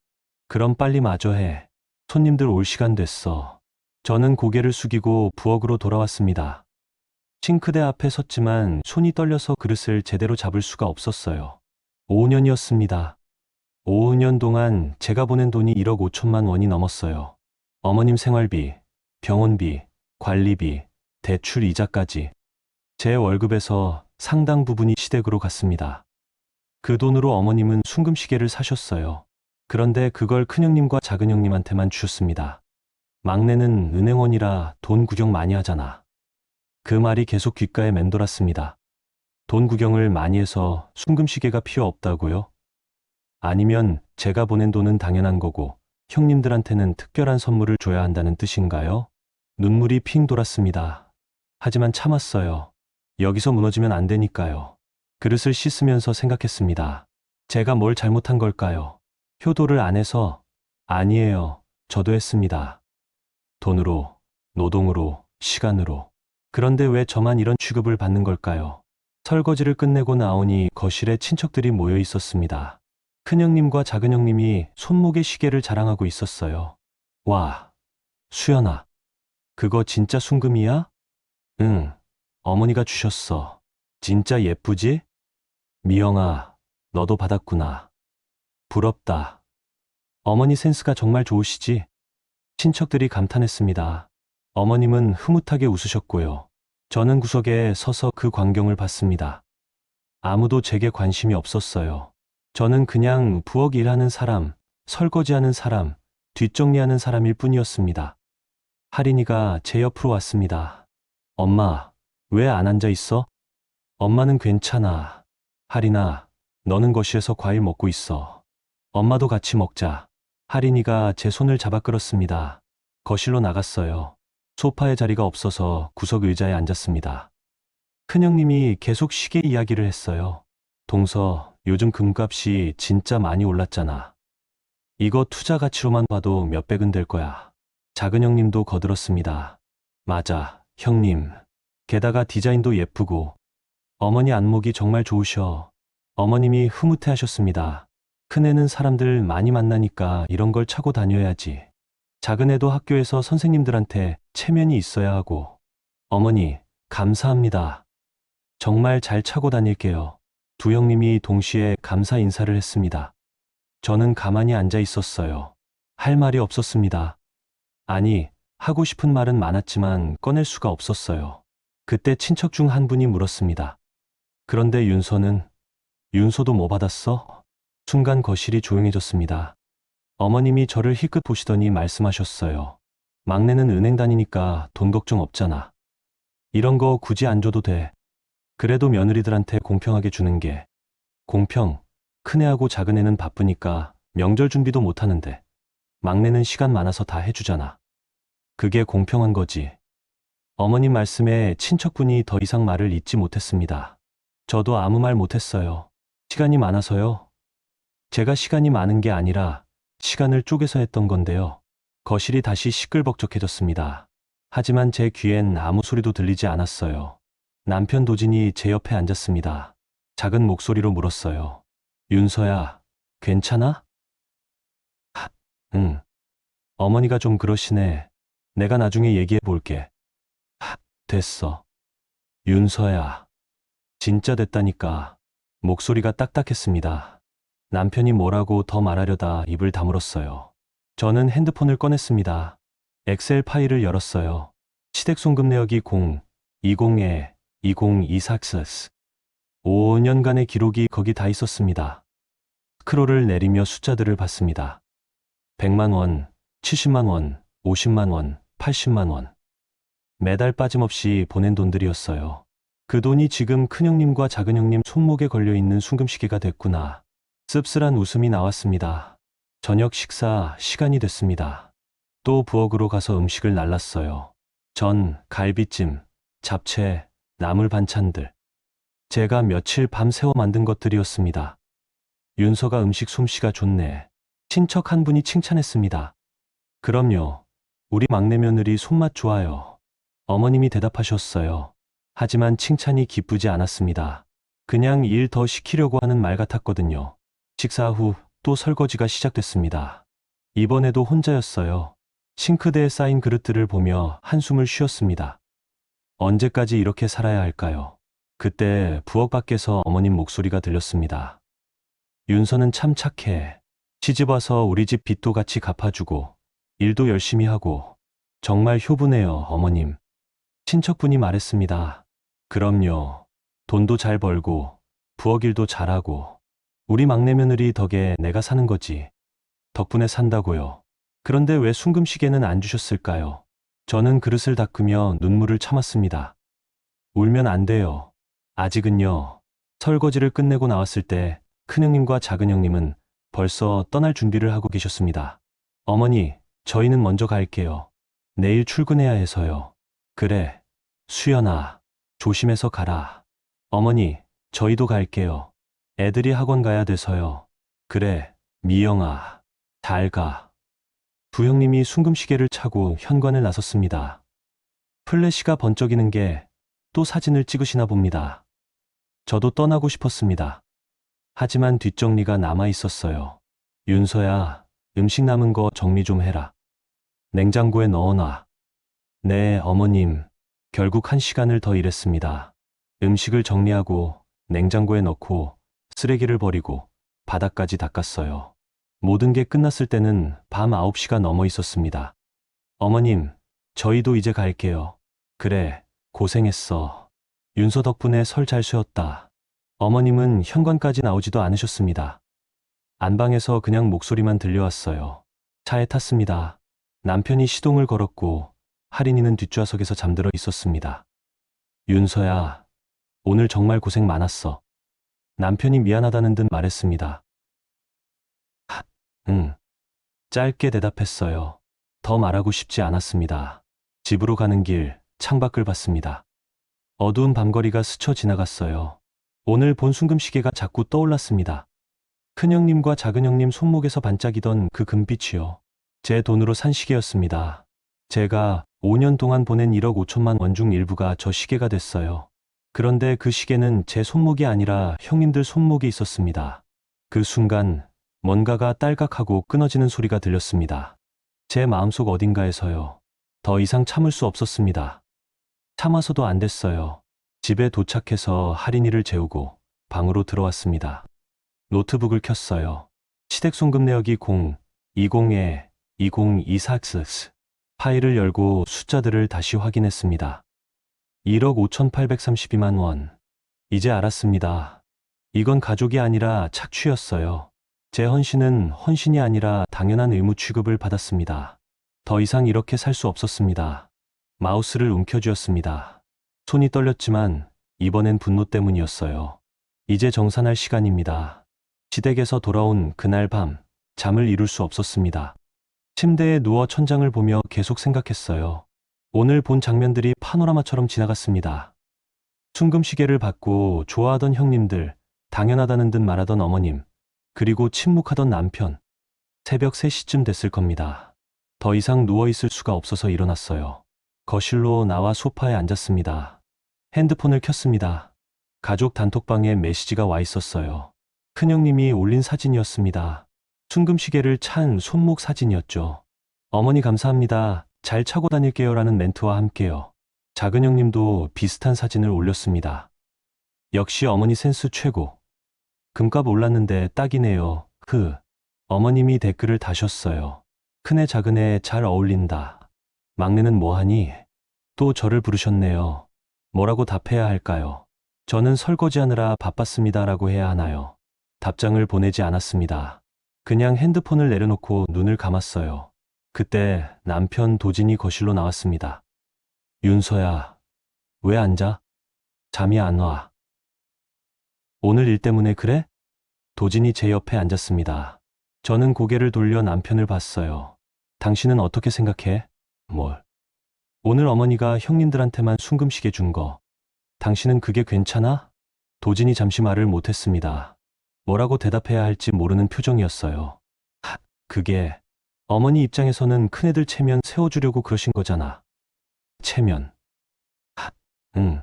그럼 빨리 마저 해. 손님들 올 시간 됐어. 저는 고개를 숙이고 부엌으로 돌아왔습니다. 싱크대 앞에 섰지만 손이 떨려서 그릇을 제대로 잡을 수가 없었어요. 5년이었습니다. 5년 동안 제가 보낸 돈이 1억 5천만 원이 넘었어요. 어머님 생활비, 병원비, 관리비, 대출 이자까지. 제 월급에서 상당 부분이 시댁으로 갔습니다. 그 돈으로 어머님은 순금시계를 사셨어요. 그런데 그걸 큰형님과 작은형님한테만 주셨습니다. 막내는 은행원이라 돈 구경 많이 하잖아. 그 말이 계속 귓가에 맴돌았습니다. 돈 구경을 많이 해서 순금시계가 필요 없다고요? 아니면 제가 보낸 돈은 당연한 거고 형님들한테는 특별한 선물을 줘야 한다는 뜻인가요? 눈물이 핑 돌았습니다. 하지만 참았어요. 여기서 무너지면 안 되니까요. 그릇을 씻으면서 생각했습니다. 제가 뭘 잘못한 걸까요? 효도를 안 해서? 아니에요. 저도 했습니다. 돈으로, 노동으로, 시간으로. 그런데 왜 저만 이런 취급을 받는 걸까요? 설거지를 끝내고 나오니 거실에 친척들이 모여 있었습니다. 큰형님과 작은형님이 손목에 시계를 자랑하고 있었어요. 와, 수연아, 그거 진짜 순금이야? 응, 어머니가 주셨어. 진짜 예쁘지? 미영아, 너도 받았구나. 부럽다. 어머니 센스가 정말 좋으시지? 친척들이 감탄했습니다. 어머님은 흐뭇하게 웃으셨고요. 저는 구석에 서서 그 광경을 봤습니다. 아무도 제게 관심이 없었어요. 저는 그냥 부엌 일하는 사람, 설거지하는 사람, 뒷정리하는 사람일 뿐이었습니다. 할인이가 제 옆으로 왔습니다. 엄마, 왜 안 앉아 있어? 엄마는 괜찮아. 할인아, 너는 거실에서 과일 먹고 있어. 엄마도 같이 먹자. 할인이가 제 손을 잡아 끌었습니다. 거실로 나갔어요. 소파에 자리가 없어서 구석 의자에 앉았습니다. 큰형님이 계속 시계 이야기를 했어요. 동서, 요즘 금값이 진짜 많이 올랐잖아. 이거 투자 가치로만 봐도 몇백은 될 거야. 작은형님도 거들었습니다. 맞아, 형님. 게다가 디자인도 예쁘고 어머니 안목이 정말 좋으셔. 어머님이 흐뭇해 하셨습니다. 큰애는 사람들 많이 만나니까 이런 걸 차고 다녀야지. 작은애도 학교에서 선생님들한테 체면이 있어야 하고. 어머니, 감사합니다. 정말 잘 차고 다닐게요. 두 형님이 동시에 감사 인사를 했습니다. 저는 가만히 앉아 있었어요. 할 말이 없었습니다. 아니, 하고 싶은 말은 많았지만 꺼낼 수가 없었어요. 그때 친척 중 한 분이 물었습니다. 그런데 윤서도 뭐 받았어? 순간 거실이 조용해졌습니다. 어머님이 저를 희끗 보시더니 말씀하셨어요. 막내는 은행 다니니까 돈 걱정 없잖아. 이런 거 굳이 안 줘도 돼. 그래도 며느리들한테 공평하게 주는 게. 공평, 큰애하고 작은애는 바쁘니까 명절 준비도 못 하는데 막내는 시간 많아서 다 해주잖아. 그게 공평한 거지. 어머님 말씀에 친척분이 더 이상 말을 잇지 못했습니다. 저도 아무 말 못했어요. 시간이 많아서요. 제가 시간이 많은 게 아니라 시간을 쪼개서 했던 건데요. 거실이 다시 시끌벅적해졌습니다. 하지만 제 귀엔 아무 소리도 들리지 않았어요. 남편 도진이 제 옆에 앉았습니다. 작은 목소리로 물었어요. 윤서야, 괜찮아? 응. 어머니가 좀 그러시네. 내가 나중에 얘기해 볼게. 됐어. 윤서야. 진짜 됐다니까. 목소리가 딱딱했습니다. 남편이 뭐라고 더 말하려다 입을 다물었어요. 저는 핸드폰을 꺼냈습니다. 엑셀 파일을 열었어요. 시댁 송금 내역이 20에 2024. 5년간의 기록이 거기 다 있었습니다. 스크롤을 내리며 숫자들을 봤습니다. 100만 원, 70만 원, 50만 원, 80만 원. 매달 빠짐없이 보낸 돈들이었어요. 그 돈이 지금 큰형님과 작은형님 손목에 걸려있는 순금시계가 됐구나. 씁쓸한 웃음이 나왔습니다. 저녁 식사 시간이 됐습니다. 또 부엌으로 가서 음식을 날랐어요. 전, 갈비찜, 잡채, 나물 반찬들. 제가 며칠 밤새워 만든 것들이었습니다. 윤서가 음식 솜씨가 좋네. 친척 한 분이 칭찬했습니다. 그럼요. 우리 막내 며느리 손맛 좋아요. 어머님이 대답하셨어요. 하지만 칭찬이 기쁘지 않았습니다. 그냥 일 더 시키려고 하는 말 같았거든요. 식사 후 또 설거지가 시작됐습니다. 이번에도 혼자였어요. 싱크대에 쌓인 그릇들을 보며 한숨을 쉬었습니다. 언제까지 이렇게 살아야 할까요? 그때 부엌 밖에서 어머님 목소리가 들렸습니다. 윤서는 참 착해. 시집 와서 우리 집 빚도 같이 갚아주고 일도 열심히 하고 정말 효부네요, 어머님. 친척분이 말했습니다. 그럼요. 돈도 잘 벌고 부엌 일도 잘하고 우리 막내 며느리 덕에 내가 사는 거지. 덕분에 산다고요. 그런데 왜 순금시계는 안 주셨을까요? 저는 그릇을 닦으며 눈물을 참았습니다. 울면 안 돼요. 아직은요. 설거지를 끝내고 나왔을 때 큰형님과 작은형님은 벌써 떠날 준비를 하고 계셨습니다. 어머니, 저희는 먼저 갈게요. 내일 출근해야 해서요. 그래, 수연아, 조심해서 가라. 어머니, 저희도 갈게요. 애들이 학원 가야 돼서요. 그래, 미영아, 잘 가. 두 형님이 순금시계를 차고 현관을 나섰습니다. 플래시가 번쩍이는 게 또 사진을 찍으시나 봅니다. 저도 떠나고 싶었습니다. 하지만 뒷정리가 남아 있었어요. 윤서야, 음식 남은 거 정리 좀 해라. 냉장고에 넣어놔. 네, 어머님. 결국 1시간을 더 일했습니다. 음식을 정리하고 냉장고에 넣고 쓰레기를 버리고 바닥까지 닦았어요. 모든 게 끝났을 때는 밤 9시가 넘어 있었습니다. 어머님, 저희도 이제 갈게요. 그래, 고생했어. 윤서 덕분에 설 잘 쉬었다. 어머님은 현관까지 나오지도 않으셨습니다. 안방에서 그냥 목소리만 들려왔어요. 차에 탔습니다. 남편이 시동을 걸었고 할인이는 뒷좌석에서 잠들어 있었습니다. 윤서야, 오늘 정말 고생 많았어. 남편이 미안하다는 듯 말했습니다. 응. 짧게 대답했어요. 더 말하고 싶지 않았습니다. 집으로 가는 길 창밖을 봤습니다. 어두운 밤거리가 스쳐 지나갔어요. 오늘 본 순금시계가 자꾸 떠올랐습니다. 큰형님과 작은형님 손목에서 반짝이던 그 금빛이요. 제 돈으로 산 시계였습니다. 제가 5년 동안 보낸 1억 5천만 원 중 일부가 저 시계가 됐어요. 그런데 그 시계는 제 손목이 아니라 형님들 손목에 있었습니다. 그 순간 뭔가가 딸깍하고 끊어지는 소리가 들렸습니다. 제 마음속 어딘가에서요. 더 이상 참을 수 없었습니다. 참아서도 안 됐어요. 집에 도착해서 할인이를 재우고 방으로 들어왔습니다. 노트북을 켰어요. 시댁 송금 내역이 020에 2024X 파일을 열고 숫자들을 다시 확인했습니다. 1억 5,832만 원. 이제 알았습니다. 이건 가족이 아니라 착취였어요. 제 헌신은 헌신이 아니라 당연한 의무 취급을 받았습니다. 더 이상 이렇게 살 수 없었습니다. 마우스를 움켜쥐었습니다. 손이 떨렸지만 이번엔 분노 때문이었어요. 이제 정산할 시간입니다. 시댁에서 돌아온 그날 밤 잠을 이룰 수 없었습니다. 침대에 누워 천장을 보며 계속 생각했어요. 오늘 본 장면들이 파노라마처럼 지나갔습니다. 순금시계를 받고 좋아하던 형님들, 당연하다는 듯 말하던 어머님, 그리고 침묵하던 남편. 새벽 3시쯤 됐을 겁니다. 더 이상 누워있을 수가 없어서 일어났어요. 거실로 나와 소파에 앉았습니다. 핸드폰을 켰습니다. 가족 단톡방에 메시지가 와 있었어요. 큰형님이 올린 사진이었습니다. 순금시계를 찬 손목 사진이었죠. 어머니 감사합니다. 잘 차고 다닐게요 라는 멘트와 함께요. 작은형님도 비슷한 사진을 올렸습니다. 역시 어머니 센스 최고. 금값 올랐는데 딱이네요. 어머님이 댓글을 다셨어요. 큰애 작은애 잘 어울린다. 막내는 뭐하니? 또 저를 부르셨네요. 뭐라고 답해야 할까요? 저는 설거지하느라 바빴습니다라고 해야 하나요? 답장을 보내지 않았습니다. 그냥 핸드폰을 내려놓고 눈을 감았어요. 그때 남편 도진이 거실로 나왔습니다. 윤서야, 왜 안 자? 잠이 안 와. 오늘 일 때문에 그래? 도진이 제 옆에 앉았습니다. 저는 고개를 돌려 남편을 봤어요. 당신은 어떻게 생각해? 뭘? 오늘 어머니가 형님들한테만 순금시계 준 거. 당신은 그게 괜찮아? 도진이 잠시 말을 못했습니다. 뭐라고 대답해야 할지 모르는 표정이었어요. 그게 어머니 입장에서는 큰애들 체면 세워주려고 그러신 거잖아. 체면. 응.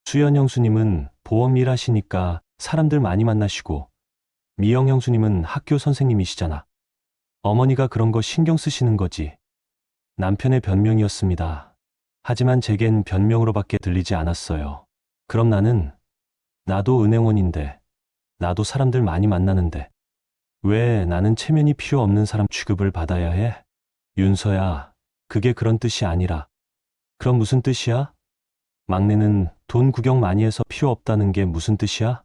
수연 형수님은 보험 일 하시니까 사람들 많이 만나시고 미영 형수님은 학교 선생님이시잖아. 어머니가 그런 거 신경 쓰시는 거지. 남편의 변명이었습니다. 하지만 제겐 변명으로밖에 들리지 않았어요. 그럼 나도 은행원인데, 나도 사람들 많이 만나는데, 왜 나는 체면이 필요 없는 사람 취급을 받아야 해? 윤서야, 그게 그런 뜻이 아니라. 그럼 무슨 뜻이야? 막내는 돈 구경 많이 해서 필요 없다는 게 무슨 뜻이야?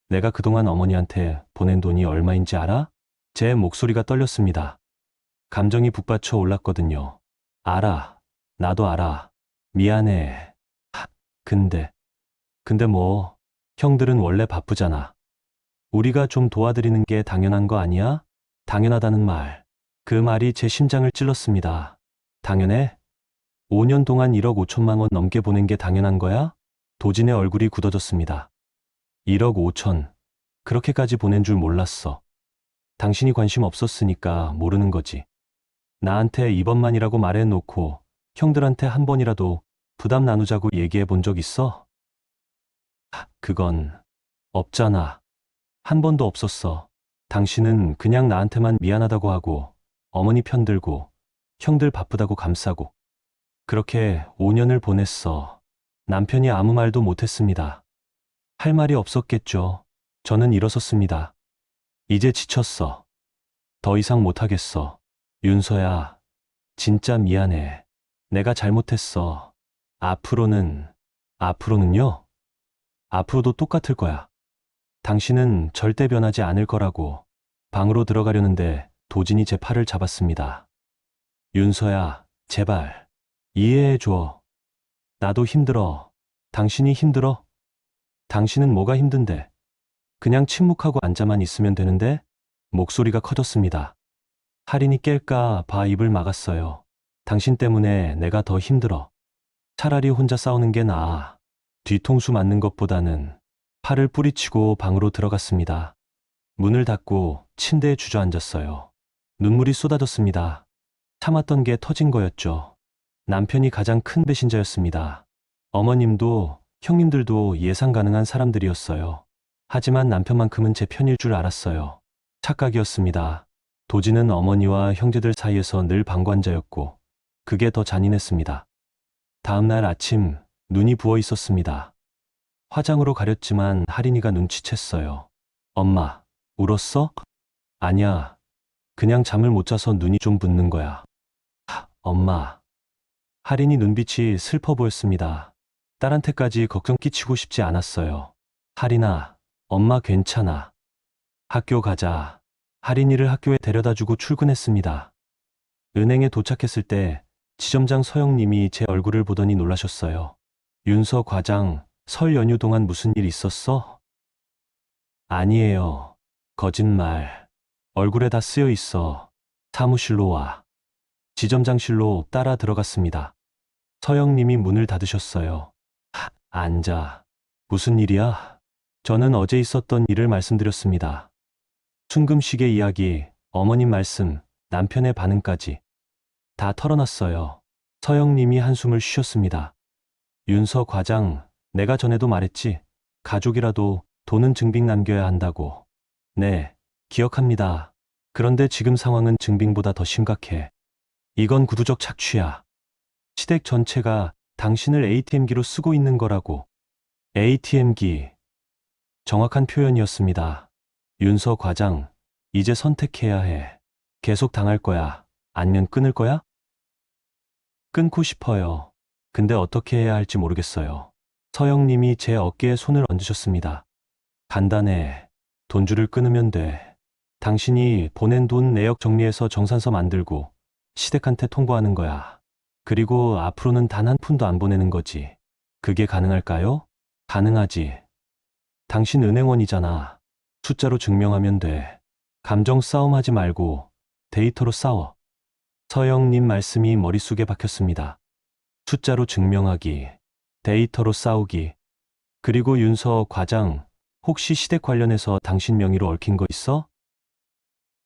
내가 그동안 어머니한테 보낸 돈이 얼마인지 알아? 제 목소리가 떨렸습니다. 감정이 북받쳐 올랐거든요. 알아. 나도 알아. 미안해. 근데, 근데 뭐, 형들은 원래 바쁘잖아. 우리가 좀 도와드리는 게 당연한 거 아니야? 당연하다는 말. 그 말이 제 심장을 찔렀습니다. 당연해? 5년 동안 1억 5천만 원 넘게 보낸 게 당연한 거야? 도진의 얼굴이 굳어졌습니다. 1억 5천. 그렇게까지 보낸 줄 몰랐어. 당신이 관심 없었으니까 모르는 거지. 나한테 이번만이라고 말해놓고 형들한테 한 번이라도 부담 나누자고 얘기해 본 적 있어? 그건 없잖아. 한 번도 없었어. 당신은 그냥 나한테만 미안하다고 하고 어머니 편들고 형들 바쁘다고 감싸고 그렇게 5년을 보냈어. 남편이 아무 말도 못했습니다. 할 말이 없었겠죠. 저는 일어섰습니다. 이제 지쳤어. 더 이상 못하겠어. 윤서야, 진짜 미안해. 내가 잘못했어. 앞으로는요? 앞으로도 똑같을 거야. 당신은 절대 변하지 않을 거라고. 방으로 들어가려는데 도진이 제 팔을 잡았습니다. 윤서야, 제발, 이해해줘. 나도 힘들어. 당신이 힘들어? 당신은 뭐가 힘든데? 그냥 침묵하고 앉아만 있으면 되는데? 목소리가 커졌습니다. 할인이 깰까 봐 입을 막았어요. 당신 때문에 내가 더 힘들어. 차라리 혼자 싸우는 게 나아. 뒤통수 맞는 것보다는. 팔을 뿌리치고 방으로 들어갔습니다. 문을 닫고 침대에 주저앉았어요. 눈물이 쏟아졌습니다. 참았던 게 터진 거였죠. 남편이 가장 큰 배신자였습니다. 어머님도 형님들도 예상 가능한 사람들이었어요. 하지만 남편만큼은 제 편일 줄 알았어요. 착각이었습니다. 도지는 어머니와 형제들 사이에서 늘 방관자였고 그게 더 잔인했습니다. 다음 날 아침 눈이 부어 있었습니다. 화장으로 가렸지만 할인이가 눈치챘어요. 엄마, 울었어? 아니야. 그냥 잠을 못 자서 눈이 좀 붓는 거야. 엄마. 할인이 눈빛이 슬퍼 보였습니다. 딸한테까지 걱정 끼치고 싶지 않았어요. 할인아, 엄마 괜찮아. 학교 가자. 할인이를 학교에 데려다주고 출근했습니다. 은행에 도착했을 때 지점장 서영님이 제 얼굴을 보더니 놀라셨어요. 윤서 과장, 설 연휴 동안 무슨 일 있었어? 아니에요. 거짓말. 얼굴에 다 쓰여 있어. 사무실로 와. 지점장실로 따라 들어갔습니다. 서영님이 문을 닫으셨어요. 앉아. 무슨 일이야? 저는 어제 있었던 일을 말씀드렸습니다. 순금시계 이야기, 어머님 말씀, 남편의 반응까지 다 털어놨어요. 서영님이 한숨을 쉬셨습니다. 윤서 과장, 내가 전에도 말했지. 가족이라도 돈은 증빙 남겨야 한다고. 네, 기억합니다. 그런데 지금 상황은 증빙보다 더 심각해. 이건 구두적 착취야. 시댁 전체가 당신을 ATM기로 쓰고 있는 거라고. ATM기. 정확한 표현이었습니다. 윤서 과장, 이제 선택해야 해. 계속 당할 거야. 아니면 끊을 거야? 끊고 싶어요. 근데 어떻게 해야 할지 모르겠어요. 서영님이 제 어깨에 손을 얹으셨습니다. 간단해. 돈줄을 끊으면 돼. 당신이 보낸 돈 내역 정리해서 정산서 만들고 시댁한테 통보하는 거야. 그리고 앞으로는 단 한 푼도 안 보내는 거지. 그게 가능할까요? 가능하지. 당신 은행원이잖아. 숫자로 증명하면 돼. 감정 싸움 하지 말고 데이터로 싸워. 서영님 말씀이 머릿속에 박혔습니다. 숫자로 증명하기, 데이터로 싸우기. 그리고 윤서 과장, 혹시 시댁 관련해서 당신 명의로 얽힌 거 있어?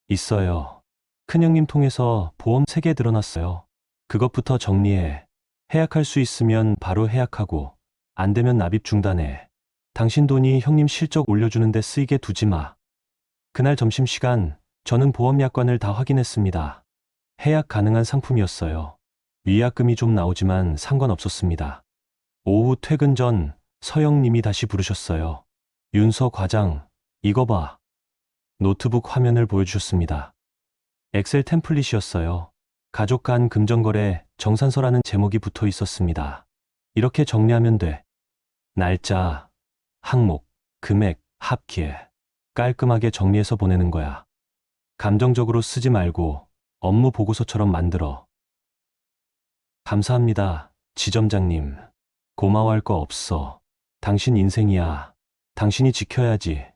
있어요. 큰형님 통해서 보험 3개 들어놨어요. 그것부터 정리해. 해약할 수 있으면 바로 해약하고, 안 되면 납입 중단해. 당신 돈이 형님 실적 올려주는데 쓰이게 두지 마. 그날 점심시간, 저는 보험약관을 다 확인했습니다. 해약 가능한 상품이었어요. 위약금이 좀 나오지만 상관없었습니다. 오후 퇴근 전 서영님이 다시 부르셨어요. 윤서 과장, 이거 봐. 노트북 화면을 보여주셨습니다. 엑셀 템플릿이었어요. 가족 간 금전거래 정산서라는 제목이 붙어 있었습니다. 이렇게 정리하면 돼. 날짜, 항목, 금액, 합계. 깔끔하게 정리해서 보내는 거야. 감정적으로 쓰지 말고 업무 보고서처럼 만들어. 감사합니다, 지점장님. 고마워할 거 없어. 당신 인생이야. 당신이 지켜야지.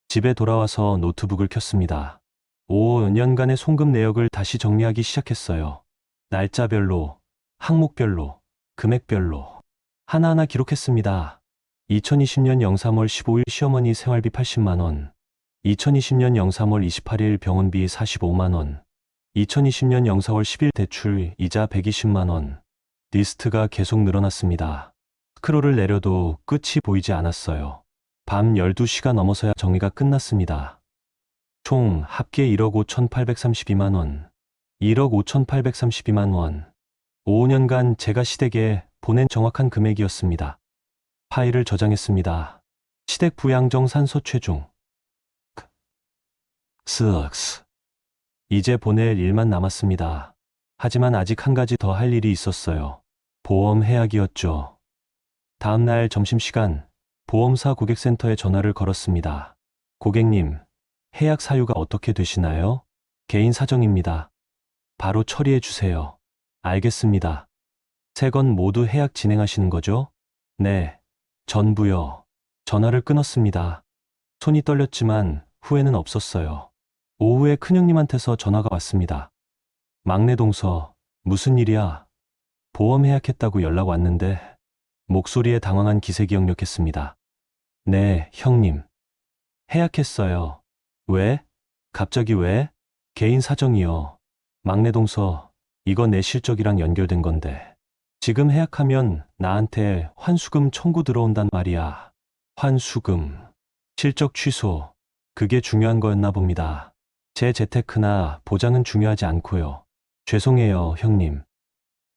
집에 돌아와서 노트북을 켰습니다. 5년간의 송금 내역을 다시 정리하기 시작했어요. 날짜별로, 항목별로, 금액별로 하나하나 기록했습니다. 2020년 03월 15일 시어머니 생활비 80만 원, 2020년 03월 28일 병원비 45만 원, 2020년 04월 10일 대출 이자 120만 원. 리스트가 계속 늘어났습니다. 스크롤을 내려도 끝이 보이지 않았어요. 밤 12시가 넘어서야 정리가 끝났습니다. 총 합계 1억 5,832만 원, 1억 5,832만 원. 5년간 제가 시댁에 보낸 정확한 금액이었습니다. 파일을 저장했습니다. 시댁 부양정산서 최종. 스악스. 이제 보낼 일만 남았습니다. 하지만 아직 한 가지 더 할 일이 있었어요. 보험 해약이었죠. 다음 날 점심시간, 보험사 고객센터에 전화를 걸었습니다. 고객님, 해약 사유가 어떻게 되시나요? 개인 사정입니다. 바로 처리해 주세요. 알겠습니다. 세 건 모두 해약 진행하시는 거죠? 네, 전부요. 전화를 끊었습니다. 손이 떨렸지만 후회는 없었어요. 오후에 큰형님한테서 전화가 왔습니다. 막내 동서, 무슨 일이야? 보험 해약했다고 연락 왔는데 목소리에 당황한 기색이 역력했습니다. 네, 형님. 해약했어요. 왜? 갑자기 왜? 개인 사정이요. 막내 동서, 이거 내 실적이랑 연결된 건데. 지금 해약하면 나한테 환수금 청구 들어온단 말이야. 환수금. 실적 취소. 그게 중요한 거였나 봅니다. 제 재테크나 보장은 중요하지 않고요. 죄송해요, 형님.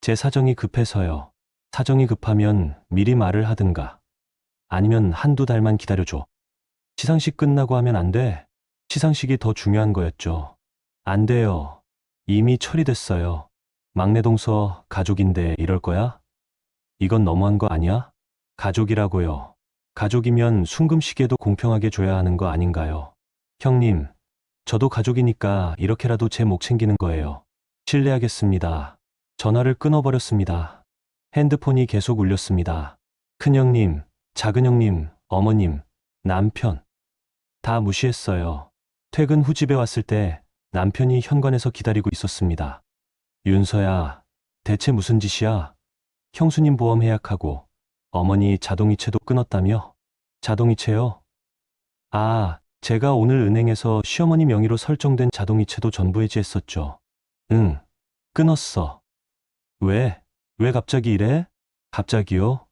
제 사정이 급해서요. 사정이 급하면 미리 말을 하든가. 아니면 한두 달만 기다려줘. 시상식 끝나고 하면 안 돼. 시상식이 더 중요한 거였죠. 안 돼요. 이미 처리됐어요. 막내 동서 가족인데 이럴 거야? 이건 너무한 거 아니야? 가족이라고요. 가족이면 순금 시계도 공평하게 줘야 하는 거 아닌가요? 형님, 저도 가족이니까 이렇게라도 제 목 챙기는 거예요. 실례하겠습니다. 전화를 끊어버렸습니다. 핸드폰이 계속 울렸습니다. 큰형님, 작은형님, 어머님, 남편. 다 무시했어요. 퇴근 후 집에 왔을 때 남편이 현관에서 기다리고 있었습니다. 윤서야, 대체 무슨 짓이야? 형수님 보험 해약하고 어머니 자동이체도 끊었다며? 자동이체요? 아, 제가 오늘 은행에서 시어머니 명의로 설정된 자동이체도 전부 해지했었죠. 응, 끊었어. 왜? 왜 갑자기 이래? 갑자기요?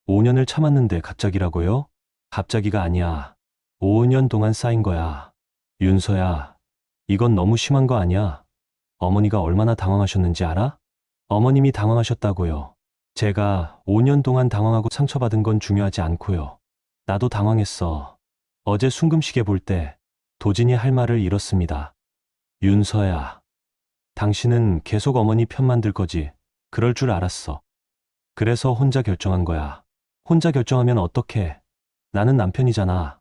5년을 참았는데 갑자기라고요? 갑자기가 아니야. 5년 동안 쌓인 거야. 윤서야, 이건 너무 심한 거 아니야? 어머니가 얼마나 당황하셨는지 알아? 어머님이 당황하셨다고요. 제가 5년 동안 당황하고 상처받은 건 중요하지 않고요. 나도 당황했어. 어제 순금시계 볼 때 도진이 할 말을 잃었습니다. 윤서야, 당신은 계속 어머니 편만 들 거지. 그럴 줄 알았어. 그래서 혼자 결정한 거야. 혼자 결정하면 어떡해? 나는 남편이잖아.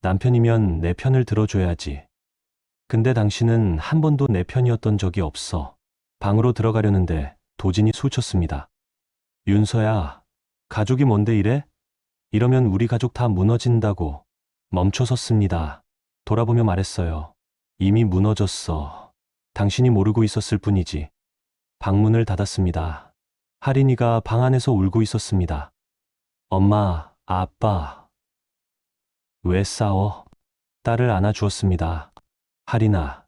남편이면 내 편을 들어줘야지. 근데 당신은 한 번도 내 편이었던 적이 없어. 방으로 들어가려는데 도진이 소쳤습니다. 윤서야, 가족이 뭔데 이래? 이러면 우리 가족 다 무너진다고. 멈춰섰습니다. 돌아보며 말했어요. 이미 무너졌어. 당신이 모르고 있었을 뿐이지. 방문을 닫았습니다. 할인이가 방 안에서 울고 있었습니다. 엄마, 아빠. 왜 싸워? 딸을 안아주었습니다. 할인아,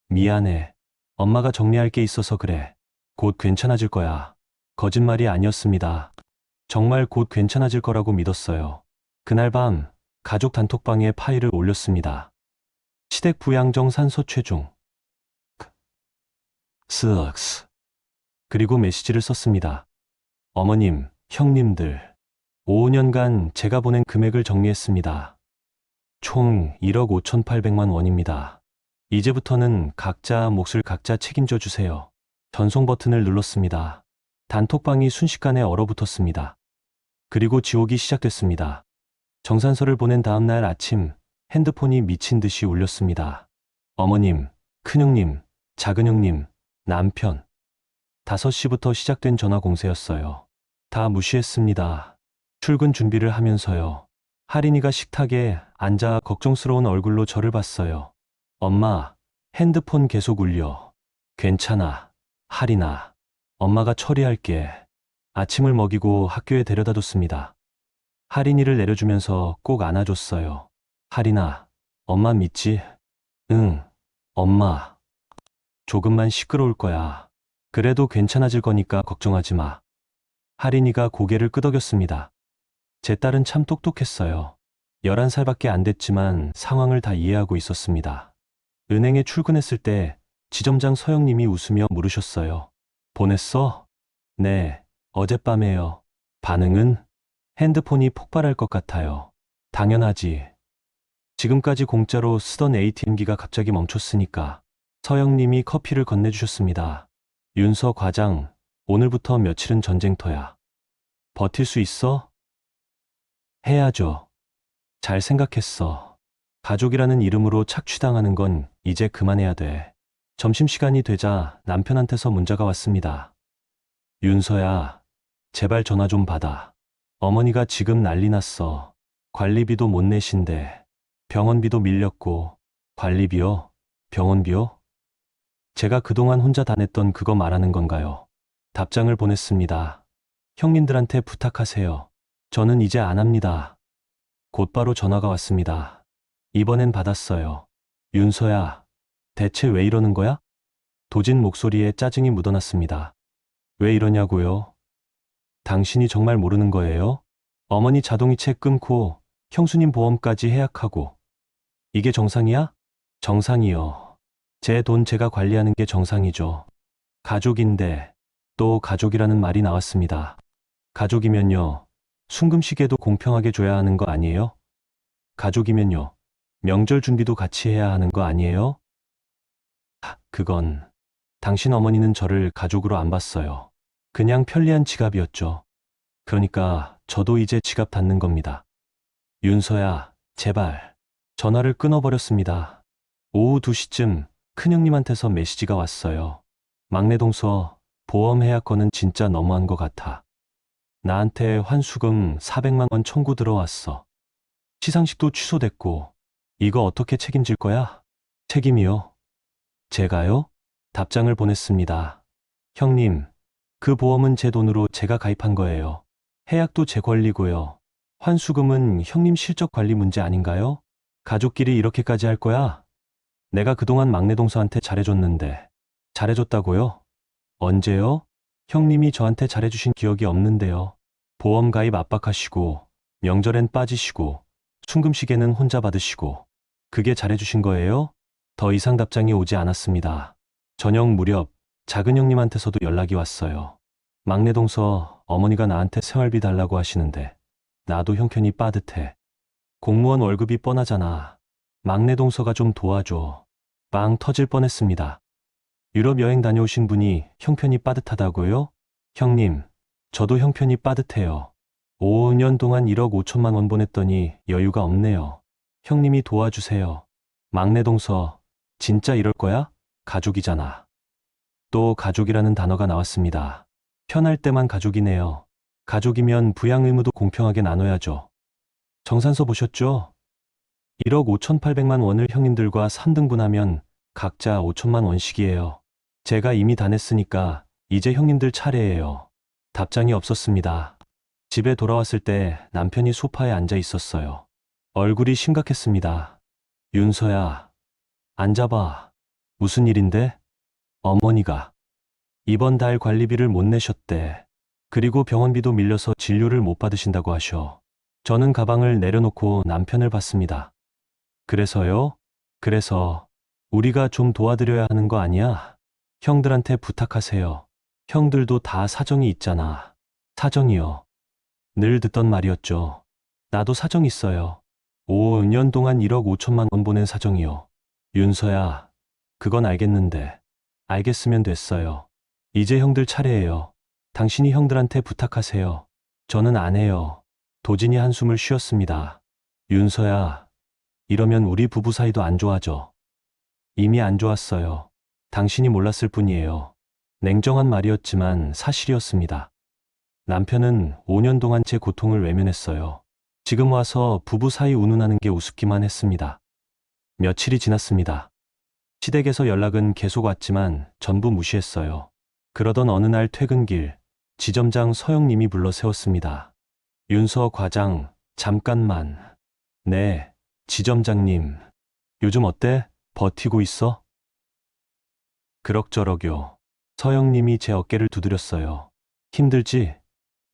미안해. 엄마가 정리할 게 있어서 그래. 곧 괜찮아질 거야. 거짓말이 아니었습니다. 정말 곧 괜찮아질 거라고 믿었어요. 그날 밤, 가족 단톡방에 파일을 올렸습니다. 시댁 부양정 산소 체중. 스럭스. 그리고 메시지를 썼습니다. 어머님, 형님들. 5년간 제가 보낸 금액을 정리했습니다. 총 1억 5,800만 원입니다. 이제부터는 각자 몫을 각자 책임져 주세요. 전송 버튼을 눌렀습니다. 단톡방이 순식간에 얼어붙었습니다. 그리고 지옥이 시작됐습니다. 정산서를 보낸 다음 날 아침 핸드폰이 미친 듯이 울렸습니다. 어머님, 큰형님, 작은형님, 남편. 5시부터 시작된 전화 공세였어요. 다 무시했습니다. 출근 준비를 하면서요. 할인이가 식탁에 앉아 걱정스러운 얼굴로 저를 봤어요. 엄마, 핸드폰 계속 울려. 괜찮아. 할인아. 엄마가 처리할게. 아침을 먹이고 학교에 데려다 줬습니다. 할인이를 내려주면서 꼭 안아줬어요. 할인아, 엄마 믿지? 응, 엄마. 조금만 시끄러울 거야. 그래도 괜찮아질 거니까 걱정하지 마. 할인이가 고개를 끄덕였습니다. 제 딸은 참 똑똑했어요. 11살밖에 안 됐지만 상황을 다 이해하고 있었습니다. 은행에 출근했을 때 지점장 서영님이 웃으며 물으셨어요. 보냈어? 네, 어젯밤에요. 반응은? 핸드폰이 폭발할 것 같아요. 당연하지. 지금까지 공짜로 쓰던 ATM기가 갑자기 멈췄으니까. 서영님이 커피를 건네주셨습니다. 윤서 과장, 오늘부터 며칠은 전쟁터야. 버틸 수 있어? 해야죠. 잘 생각했어. 가족이라는 이름으로 착취당하는 건 이제 그만해야 돼. 점심시간이 되자 남편한테서 문자가 왔습니다. 윤서야, 제발 전화 좀 받아. 어머니가 지금 난리 났어. 관리비도 못 내신대. 병원비도 밀렸고. 관리비요? 병원비요? 제가 그동안 혼자 다 냈던 그거 말하는 건가요? 답장을 보냈습니다. 형님들한테 부탁하세요. 저는 이제 안 합니다. 곧바로 전화가 왔습니다. 이번엔 받았어요. 윤서야, 대체 왜 이러는 거야? 도진 목소리에 짜증이 묻어났습니다. 왜 이러냐고요? 당신이 정말 모르는 거예요? 어머니 자동이체 끊고 형수님 보험까지 해약하고. 이게 정상이야? 정상이요. 제 돈 제가 관리하는 게 정상이죠. 가족인데 또 가족이라는 말이 나왔습니다. 가족이면요. 순금시계도 공평하게 줘야 하는 거 아니에요? 가족이면요. 명절 준비도 같이 해야 하는 거 아니에요? 그건 당신 어머니는 저를 가족으로 안 봤어요. 그냥 편리한 지갑이었죠. 그러니까 저도 이제 지갑 닫는 겁니다. 윤서야, 제발. 전화를 끊어버렸습니다. 오후 2시쯤 큰형님한테서 메시지가 왔어요. 막내 동서, 보험 해약 건은 진짜 너무한 것 같아. 나한테 환수금 400만 원 청구 들어왔어. 시상식도 취소됐고. 이거 어떻게 책임질 거야? 책임이요? 제가요? 답장을 보냈습니다. 형님, 그 보험은 제 돈으로 제가 가입한 거예요. 해약도 제 권리고요. 환수금은 형님 실적 관리 문제 아닌가요? 가족끼리 이렇게까지 할 거야? 내가 그동안 막내 동서한테 잘해줬는데. 잘해줬다고요? 언제요? 형님이 저한테 잘해주신 기억이 없는데요. 보험 가입 압박하시고, 명절엔 빠지시고, 순금시계는 혼자 받으시고. 그게 잘해주신 거예요? 더 이상 답장이 오지 않았습니다. 저녁 무렵 작은 형님한테서도 연락이 왔어요. 막내 동서 어머니가 나한테 생활비 달라고 하시는데 나도 형편이 빠듯해. 공무원 월급이 뻔하잖아. 막내 동서가 좀 도와줘. 빵 터질 뻔했습니다. 유럽 여행 다녀오신 분이 형편이 빠듯하다고요? 형님, 저도 형편이 빠듯해요. 5년 동안 1억 5천만 원 보냈더니 여유가 없네요. 형님이 도와주세요. 막내 동서, 진짜 이럴 거야? 가족이잖아. 또 가족이라는 단어가 나왔습니다. 편할 때만 가족이네요. 가족이면 부양 의무도 공평하게 나눠야죠. 정산서 보셨죠? 1억 5,800만 원을 형님들과 3등분하면 각자 5천만 원씩이에요. 제가 이미 다 냈으니까 이제 형님들 차례예요. 답장이 없었습니다. 집에 돌아왔을 때 남편이 소파에 앉아 있었어요. 얼굴이 심각했습니다. 윤서야, 앉아봐. 무슨 일인데? 어머니가 이번 달 관리비를 못 내셨대. 그리고 병원비도 밀려서 진료를 못 받으신다고 하셔. 저는 가방을 내려놓고 남편을 봤습니다. 그래서요? 그래서 우리가 좀 도와드려야 하는 거 아니야? 형들한테 부탁하세요. 형들도 다 사정이 있잖아. 사정이요. 늘 듣던 말이었죠. 나도 사정 있어요. 5년 동안 1억 5천만 원 보낸 사정이요. 윤서야, 그건 알겠는데. 알겠으면 됐어요. 이제 형들 차례예요. 당신이 형들한테 부탁하세요. 저는 안 해요. 도진이 한숨을 쉬었습니다. 윤서야, 이러면 우리 부부 사이도 안 좋아져. 이미 안 좋았어요. 당신이 몰랐을 뿐이에요. 냉정한 말이었지만 사실이었습니다. 남편은 5년 동안 제 고통을 외면했어요. 지금 와서 부부 사이 운운하는 게 우습기만 했습니다. 며칠이 지났습니다. 시댁에서 연락은 계속 왔지만 전부 무시했어요. 그러던 어느 날 퇴근길, 지점장 서영님이 불러 세웠습니다. 윤서 과장, 잠깐만. 네, 지점장님. 요즘 어때? 버티고 있어? 그럭저럭요. 서영님이 제 어깨를 두드렸어요. 힘들지?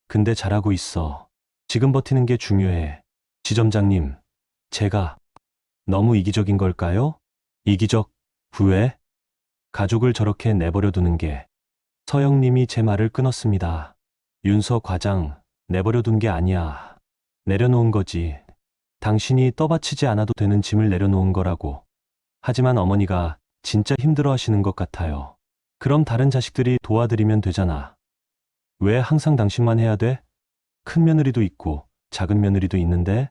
근데 잘하고 있어. 지금 버티는 게 중요해. 지점장님, 제가 너무 이기적인 걸까요? 이기적, 왜? 가족을 저렇게 내버려 두는 게. 서영님이 제 말을 끊었습니다. 윤서 과장, 내버려 둔 게 아니야. 내려놓은 거지. 당신이 떠받치지 않아도 되는 짐을 내려놓은 거라고. 하지만 어머니가 진짜 힘들어 하시는 것 같아요. 그럼 다른 자식들이 도와드리면 되잖아. 왜 항상 당신만 해야 돼? 큰 며느리도 있고 작은 며느리도 있는데?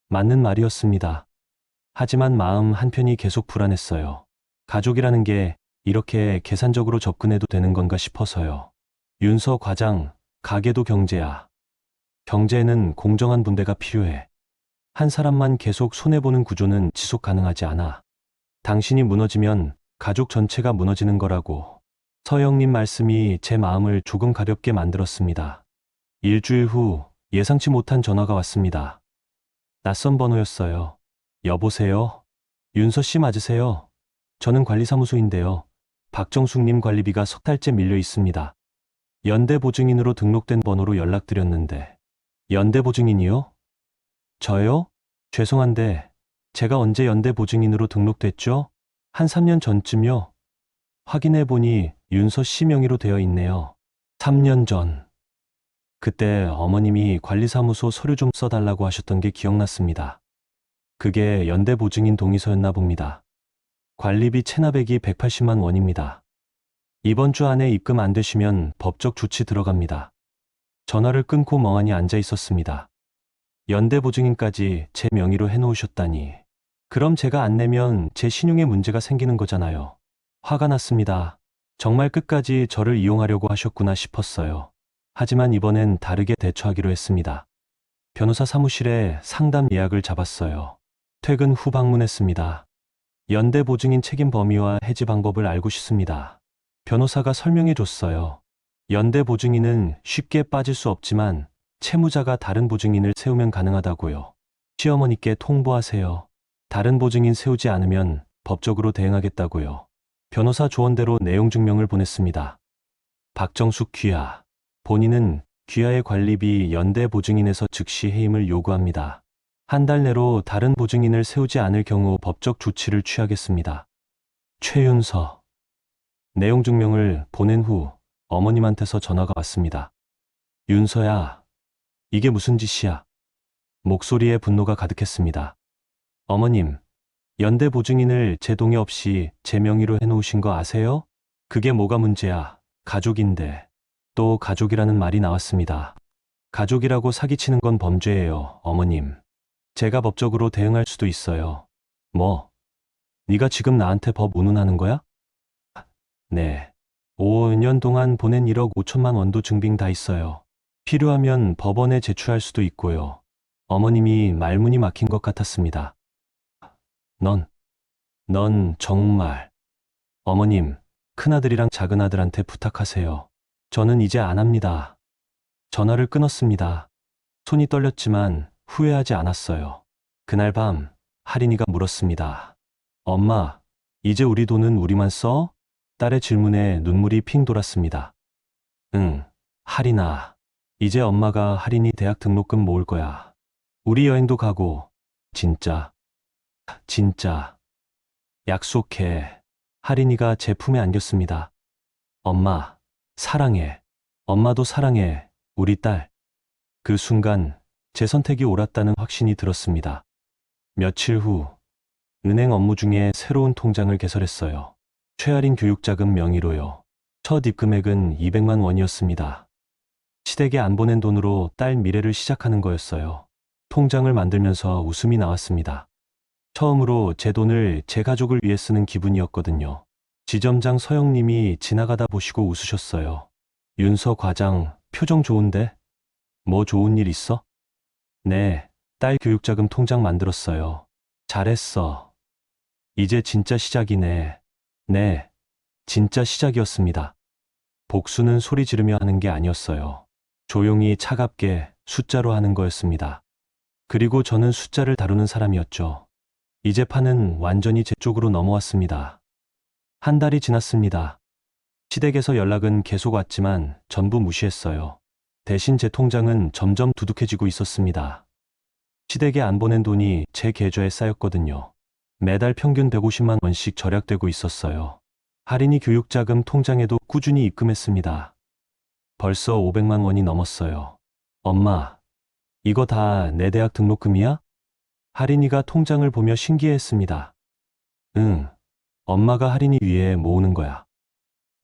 맞는 말이었습니다. 하지만 마음 한편이 계속 불안했어요. 가족이라는 게 이렇게 계산적으로 접근해도 되는 건가 싶어서요. 윤서 과장, 가게도 경제야. 경제에는 공정한 분배가 필요해. 한 사람만 계속 손해보는 구조는 지속 가능하지 않아. 당신이 무너지면 가족 전체가 무너지는 거라고. 서영님 말씀이 제 마음을 조금 가볍게 만들었습니다. 일주일 후 예상치 못한 전화가 왔습니다. 낯선 번호였어요. 여보세요? 윤서 씨 맞으세요? 저는 관리사무소인데요. 박정숙님 관리비가 석 달째 밀려 있습니다. 연대보증인으로 등록된 번호로 연락드렸는데. 연대보증인이요? 저요? 죄송한데 제가 언제 연대보증인으로 등록됐죠? 한 3년 전쯤요. 확인해보니 윤서 씨 명의로 되어 있네요. 3년 전. 그때 어머님이 관리사무소 서류 좀 써달라고 하셨던 게 기억났습니다. 그게 연대보증인 동의서였나 봅니다. 관리비 체납액이 180만 원입니다. 이번 주 안에 입금 안 되시면 법적 조치 들어갑니다. 전화를 끊고 멍하니 앉아 있었습니다. 연대보증인까지 제 명의로 해놓으셨다니. 그럼 제가 안 내면 제 신용에 문제가 생기는 거잖아요. 화가 났습니다. 정말 끝까지 저를 이용하려고 하셨구나 싶었어요. 하지만 이번엔 다르게 대처하기로 했습니다. 변호사 사무실에 상담 예약을 잡았어요. 퇴근 후 방문했습니다. 연대보증인 책임 범위와 해지 방법을 알고 싶습니다. 변호사가 설명해 줬어요. 연대보증인은 쉽게 빠질 수 없지만 채무자가 다른 보증인을 세우면 가능하다고요. 시어머니께 통보하세요. 다른 보증인 세우지 않으면 법적으로 대응하겠다고요. 변호사 조언대로 내용 증명을 보냈습니다. 박정숙 귀하. 본인은 귀하의 관리비 연대보증인에서 즉시 해임을 요구합니다. 한 달 내로 다른 보증인을 세우지 않을 경우 법적 조치를 취하겠습니다. 최윤서. 내용 증명을 보낸 후 어머님한테서 전화가 왔습니다. 윤서야, 이게 무슨 짓이야? 목소리에 분노가 가득했습니다. 어머님, 연대보증인을 제 동의 없이 제 명의로 해놓으신 거 아세요? 그게 뭐가 문제야? 가족인데. 또 가족이라는 말이 나왔습니다. 가족이라고 사기치는 건 범죄예요, 어머님. 제가 법적으로 대응할 수도 있어요. 뭐? 네가 지금 나한테 법 운운하는 거야? 네. 5년 동안 보낸 1억 5천만 원도 증빙 다 있어요. 필요하면 법원에 제출할 수도 있고요. 어머님이 말문이 막힌 것 같았습니다. 넌 정말. 어머님, 큰아들이랑 작은아들한테 부탁하세요. 저는 이제 안 합니다. 전화를 끊었습니다. 손이 떨렸지만 후회하지 않았어요. 그날 밤, 할인이가 물었습니다. 엄마, 이제 우리 돈은 우리만 써? 딸의 질문에 눈물이 핑 돌았습니다. 응, 할인아. 이제 엄마가 할인이 대학 등록금 모을 거야. 우리 여행도 가고. 진짜, 진짜. 약속해. 할인이가 제 품에 안겼습니다. 엄마, 사랑해. 엄마도 사랑해. 우리 딸. 그 순간 제 선택이 옳았다는 확신이 들었습니다. 며칠 후, 은행 업무 중에 새로운 통장을 개설했어요. 최할인 교육자금 명의로요. 첫 입금액은 200만 원이었습니다. 시댁에 안 보낸 돈으로 딸 미래를 시작하는 거였어요. 통장을 만들면서 웃음이 나왔습니다. 처음으로 제 돈을 제 가족을 위해 쓰는 기분이었거든요. 지점장 서영님이 지나가다 보시고 웃으셨어요. 윤서 과장, 표정 좋은데? 뭐 좋은 일 있어? 네, 딸 교육자금 통장 만들었어요. 잘했어. 이제 진짜 시작이네. 네, 진짜 시작이었습니다. 복수는 소리 지르며 하는 게 아니었어요. 조용히 차갑게 숫자로 하는 거였습니다. 그리고 저는 숫자를 다루는 사람이었죠. 이제 판은 완전히 제 쪽으로 넘어왔습니다. 한 달이 지났습니다. 시댁에서 연락은 계속 왔지만 전부 무시했어요. 대신 제 통장은 점점 두둑해지고 있었습니다. 시댁에 안 보낸 돈이 제 계좌에 쌓였거든요. 매달 평균 150만 원씩 절약되고 있었어요. 할인이 교육자금 통장에도 꾸준히 입금했습니다. 벌써 500만 원이 넘었어요. 엄마, 이거 다 내 대학 등록금이야? 할인이가 통장을 보며 신기해했습니다. 응, 엄마가 할인이 위해 모으는 거야.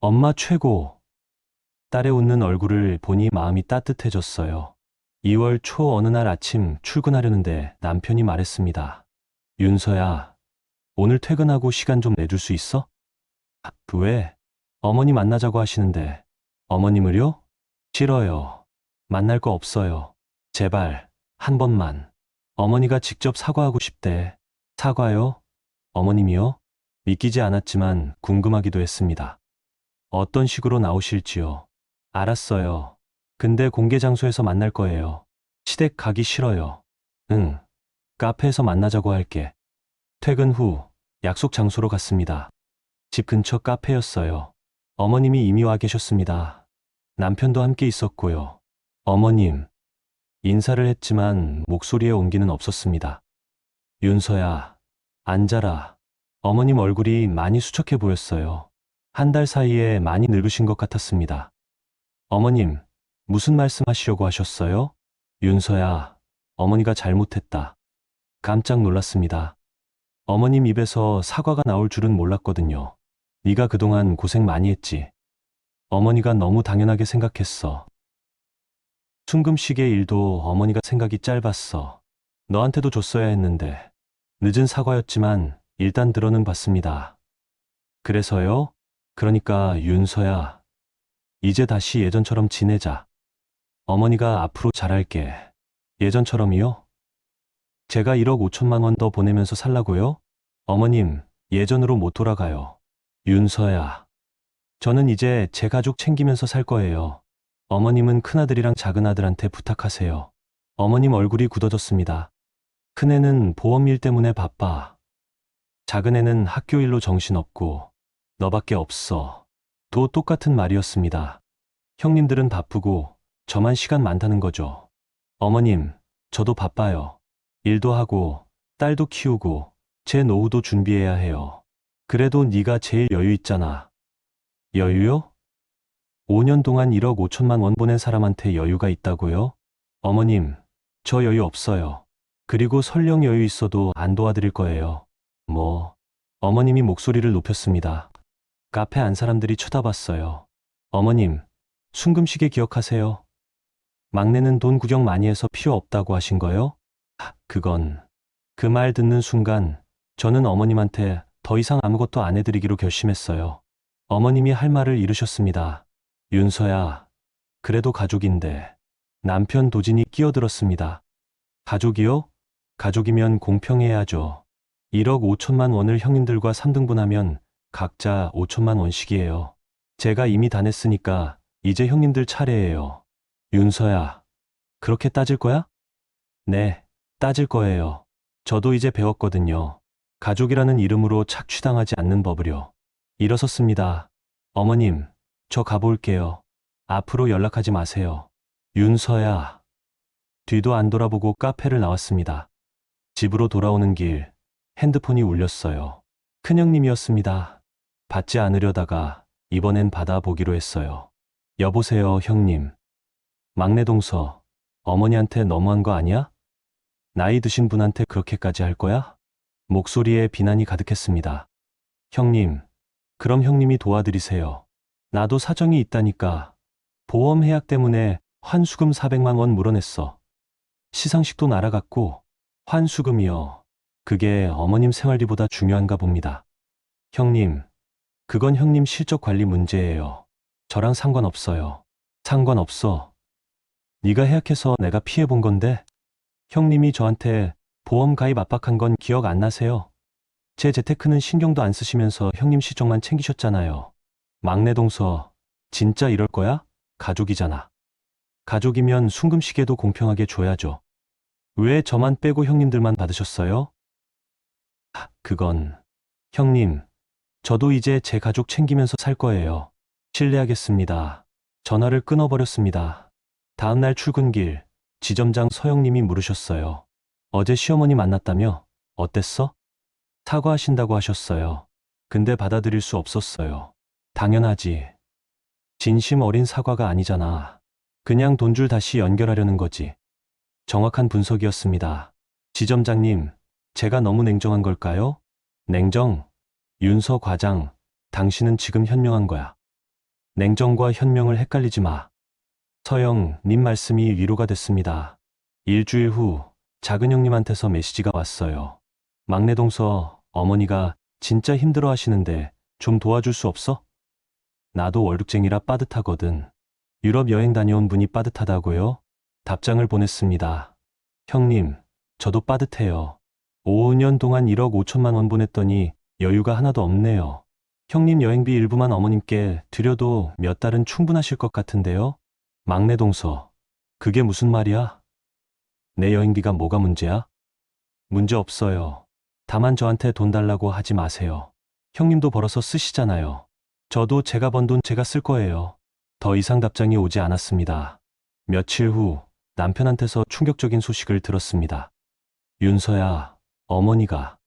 엄마 최고. 딸의 웃는 얼굴을 보니 마음이 따뜻해졌어요. 2월 초 어느 날 아침 출근하려는데 남편이 말했습니다. 윤서야, 오늘 퇴근하고 시간 좀 내줄 수 있어? 왜? 어머니 만나자고 하시는데. 어머님을요? 싫어요. 만날 거 없어요. 제발, 한 번만. 어머니가 직접 사과하고 싶대. 사과요? 어머님이요? 믿기지 않았지만 궁금하기도 했습니다. 어떤 식으로 나오실지요? 알았어요. 근데 공개 장소에서 만날 거예요. 시댁 가기 싫어요. 응. 카페에서 만나자고 할게. 퇴근 후 약속 장소로 갔습니다. 집 근처 카페였어요. 어머님이 이미 와 계셨습니다. 남편도 함께 있었고요. 어머님. 인사를 했지만 목소리에 온기는 없었습니다. 윤서야, 앉아라. 어머님 얼굴이 많이 수척해 보였어요. 한 달 사이에 많이 늙으신 것 같았습니다. 어머님, 무슨 말씀 하시려고 하셨어요? 윤서야, 어머니가 잘못했다. 깜짝 놀랐습니다. 어머님 입에서 사과가 나올 줄은 몰랐거든요. 네가 그동안 고생 많이 했지. 어머니가 너무 당연하게 생각했어. 순금씨의 일도 어머니가 생각이 짧았어. 너한테도 줬어야 했는데. 늦은 사과였지만 일단 들어는 봤습니다. 그래서요? 그러니까 윤서야, 이제 다시 예전처럼 지내자. 어머니가 앞으로 잘할게. 예전처럼이요? 제가 1억 5천만 원 더 보내면서 살라고요? 어머님, 예전으로 못 돌아가요. 윤서야, 저는 이제 제 가족 챙기면서 살 거예요. 어머님은 큰아들이랑 작은아들한테 부탁하세요. 어머님 얼굴이 굳어졌습니다. 큰애는 보험 일 때문에 바빠. 작은애는 학교 일로 정신없고 너밖에 없어. 도 똑같은 말이었습니다. 형님들은 바쁘고 저만 시간 많다는 거죠. 어머님, 저도 바빠요. 일도 하고 딸도 키우고 제 노후도 준비해야 해요. 그래도 네가 제일 여유 있잖아. 여유요? 5년 동안 1억 5천만 원 보낸 사람한테 여유가 있다고요? 어머님, 저 여유 없어요. 그리고 설령 여유 있어도 안 도와드릴 거예요. 뭐, 어머님이 목소리를 높였습니다. 카페 안 사람들이 쳐다봤어요. 어머님, 순금시계 기억하세요? 막내는 돈 구경 많이 해서 필요 없다고 하신 거요? 그건. 그 말 듣는 순간 저는 어머님한테 더 이상 아무것도 안 해드리기로 결심했어요. 어머님이 할 말을 잃으셨습니다. 윤서야, 그래도 가족인데. 남편 도진이 끼어들었습니다. 가족이요? 가족이면 공평해야죠. 1억 5천만 원을 형님들과 3등분하면 각자 5천만 원씩이에요. 제가 이미 다 냈으니까 이제 형님들 차례예요. 윤서야, 그렇게 따질 거야? 네, 따질 거예요. 저도 이제 배웠거든요. 가족이라는 이름으로 착취당하지 않는 법을요. 일어섰습니다. 어머님, 저 가볼게요. 앞으로 연락하지 마세요. 윤서야. 뒤도 안 돌아보고 카페를 나왔습니다. 집으로 돌아오는 길 핸드폰이 울렸어요. 큰형님이었습니다. 받지 않으려다가 이번엔 받아보기로 했어요. 여보세요, 형님. 막내 동서, 어머니한테 너무한 거 아니야? 나이 드신 분한테 그렇게까지 할 거야? 목소리에 비난이 가득했습니다. 형님, 그럼 형님이 도와드리세요. 나도 사정이 있다니까. 보험 해약 때문에 환수금 400만 원 물어냈어. 시상식도 날아갔고 환수금이요. 그게 어머님 생활비보다 중요한가 봅니다. 형님, 그건 형님 실적 관리 문제예요. 저랑 상관없어요. 상관없어. 네가 해약해서 내가 피해본 건데 형님이 저한테 보험 가입 압박한 건 기억 안 나세요? 제 재테크는 신경도 안 쓰시면서 형님 실적만 챙기셨잖아요. 막내 동서, 진짜 이럴 거야? 가족이잖아. 가족이면 순금시계도 공평하게 줘야죠. 왜 저만 빼고 형님들만 받으셨어요? 그건, 형님, 저도 이제 제 가족 챙기면서 살 거예요. 실례하겠습니다. 전화를 끊어버렸습니다. 다음날 출근길, 지점장 서영님이 물으셨어요. 어제 시어머니 만났다며? 어땠어? 사과하신다고 하셨어요. 근데 받아들일 수 없었어요. 당연하지. 진심 어린 사과가 아니잖아. 그냥 돈줄 다시 연결하려는 거지. 정확한 분석이었습니다. 지점장님, 제가 너무 냉정한 걸까요? 냉정? 윤서 과장, 당신은 지금 현명한 거야. 냉정과 현명을 헷갈리지 마. 서영, 님 말씀이 위로가 됐습니다. 일주일 후 작은 형님한테서 메시지가 왔어요. 막내 동서, 어머니가 진짜 힘들어 하시는데 좀 도와줄 수 없어? 나도 월급쟁이라 빠듯하거든. 유럽 여행 다녀온 분이 빠듯하다고요? 답장을 보냈습니다. 형님, 저도 빠듯해요. 5년 동안 1억 5천만 원 보냈더니 여유가 하나도 없네요. 형님 여행비 일부만 어머님께 드려도 몇 달은 충분하실 것 같은데요? 막내 동서, 그게 무슨 말이야? 내 여행비가 뭐가 문제야? 문제 없어요. 다만 저한테 돈 달라고 하지 마세요. 형님도 벌어서 쓰시잖아요. 저도 제가 번 돈 제가 쓸 거예요. 더 이상 답장이 오지 않았습니다. 며칠 후 남편한테서 충격적인 소식을 들었습니다. 윤서야, 어머니가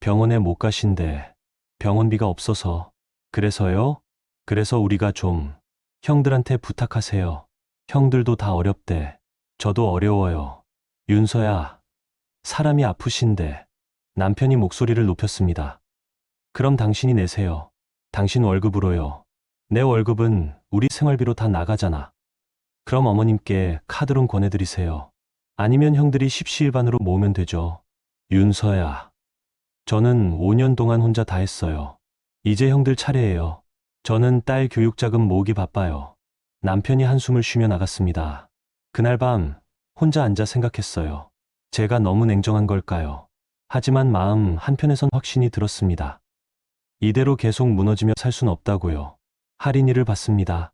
병원에 못 가신대. 병원비가 없어서. 그래서요? 그래서 우리가 좀 형들한테 부탁하세요. 형들도 다 어렵대. 저도 어려워요. 윤서야, 사람이 아프신데. 남편이 목소리를 높였습니다. 그럼 당신이 내세요. 당신 월급으로요. 내 월급은 우리 생활비로 다 나가잖아. 그럼 어머님께 카드론 권해드리세요. 아니면 형들이 십시일반으로 모으면 되죠. 윤서야, 저는 5년 동안 혼자 다 했어요. 이제 형들 차례예요. 저는 딸 교육자금 모으기 바빠요. 남편이 한숨을 쉬며 나갔습니다. 그날 밤 혼자 앉아 생각했어요. 제가 너무 냉정한 걸까요? 하지만 마음 한편에선 확신이 들었습니다. 이대로 계속 무너지며 살 순 없다고요. 할인이를 받습니다.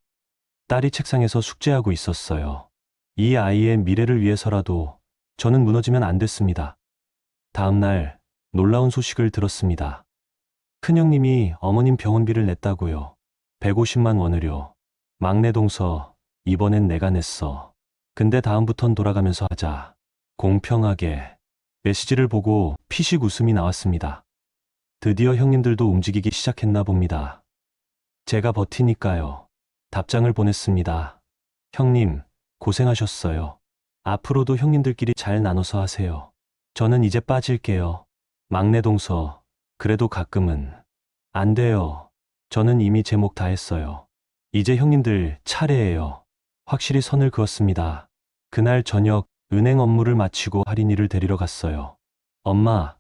딸이 책상에서 숙제하고 있었어요. 이 아이의 미래를 위해서라도 저는 무너지면 안 됐습니다. 다음 날 놀라운 소식을 들었습니다. 큰형님이 어머님 병원비를 냈다고요. 150만 원을요. 막내 동서, 이번엔 내가 냈어. 근데 다음부턴 돌아가면서 하자. 공평하게. 메시지를 보고 피식 웃음이 나왔습니다. 드디어 형님들도 움직이기 시작했나 봅니다. 제가 버티니까요. 답장을 보냈습니다. 형님, 고생하셨어요. 앞으로도 형님들끼리 잘 나눠서 하세요. 저는 이제 빠질게요. 막내 동서, 그래도 가끔은. 안 돼요. 저는 이미 제 목 다 했어요. 이제 형님들 차례예요. 확실히 선을 그었습니다. 그날 저녁 은행 업무를 마치고 할인이를 데리러 갔어요. 엄마,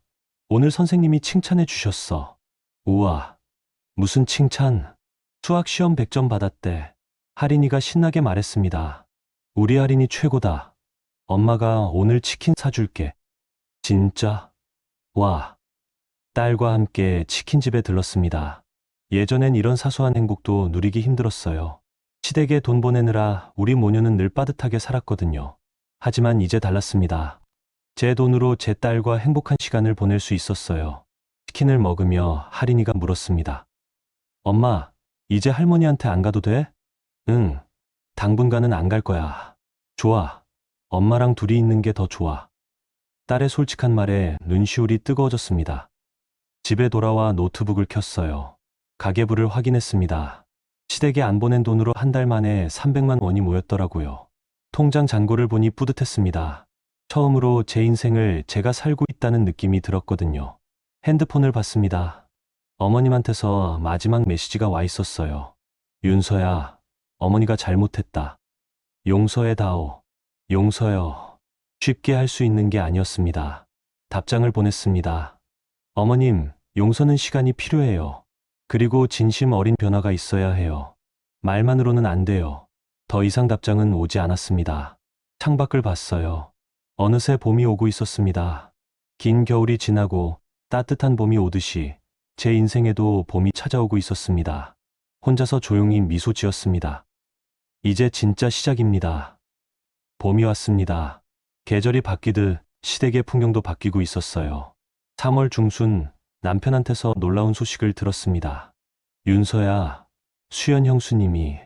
오늘 선생님이 칭찬해 주셨어. 우와, 무슨 칭찬? 수학 시험 100점 받았대. 할인이가 신나게 말했습니다. 우리 할인이 최고다. 엄마가 오늘 치킨 사줄게. 진짜? 와. 딸과 함께 치킨집에 들렀습니다. 예전엔 이런 사소한 행복도 누리기 힘들었어요. 시댁에 돈 보내느라 우리 모녀는 늘 빠듯하게 살았거든요. 하지만 이제 달랐습니다. 제 돈으로 제 딸과 행복한 시간을 보낼 수 있었어요. 치킨을 먹으며 할인이가 물었습니다. 엄마, 이제 할머니한테 안 가도 돼? 응, 당분간은 안 갈 거야. 좋아. 엄마랑 둘이 있는 게 더 좋아. 딸의 솔직한 말에 눈시울이 뜨거워졌습니다. 집에 돌아와 노트북을 켰어요. 가계부를 확인했습니다. 시댁에 안 보낸 돈으로 한 달 만에 300만 원이 모였더라고요. 통장 잔고를 보니 뿌듯했습니다. 처음으로 제 인생을 제가 살고 있다는 느낌이 들었거든요. 핸드폰을 봤습니다. 어머님한테서 마지막 메시지가 와 있었어요. 윤서야, 어머니가 잘못했다. 용서해다오. 용서요. 쉽게 할 수 있는 게 아니었습니다. 답장을 보냈습니다. 어머님, 용서는 시간이 필요해요. 그리고 진심 어린 변화가 있어야 해요. 말만으로는 안 돼요. 더 이상 답장은 오지 않았습니다. 창밖을 봤어요. 어느새 봄이 오고 있었습니다. 긴 겨울이 지나고 따뜻한 봄이 오듯이 제 인생에도 봄이 찾아오고 있었습니다. 혼자서 조용히 미소 지었습니다. 이제 진짜 시작입니다. 봄이 왔습니다. 계절이 바뀌듯 시댁의 풍경도 바뀌고 있었어요. 3월 중순 남편한테서 놀라운 소식을 들었습니다. 윤서야, 수연 형수님이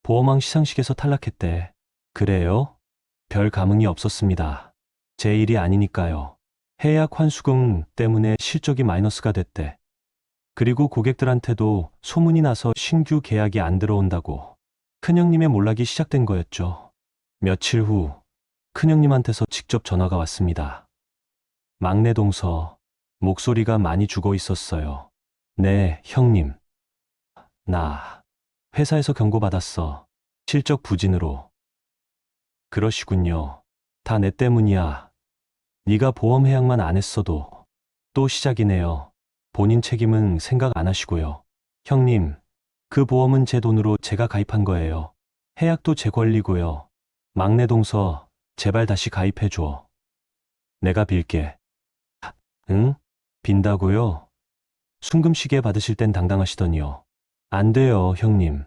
보험왕 시상식에서 탈락했대. 그래요? 별 감흥이 없었습니다. 제 일이 아니니까요. 해약 환수금 때문에 실적이 마이너스가 됐대. 그리고 고객들한테도 소문이 나서 신규 계약이 안 들어온다고. 큰형님의 몰락이 시작된 거였죠. 며칠 후 큰형님한테서 직접 전화가 왔습니다. 막내 동서, 목소리가 많이 죽어 있었어요. 네, 형님. 나 회사에서 경고받았어. 실적 부진으로. 그러시군요. 다 내 때문이야. 네가 보험 해약만 안 했어도. 또 시작이네요. 본인 책임은 생각 안 하시고요. 형님, 그 보험은 제 돈으로 제가 가입한 거예요. 해약도 제 권리고요. 막내 동서, 제발 다시 가입해줘. 내가 빌게. 응? 빈다고요? 순금시계 받으실 땐 당당하시더니요. 안 돼요, 형님.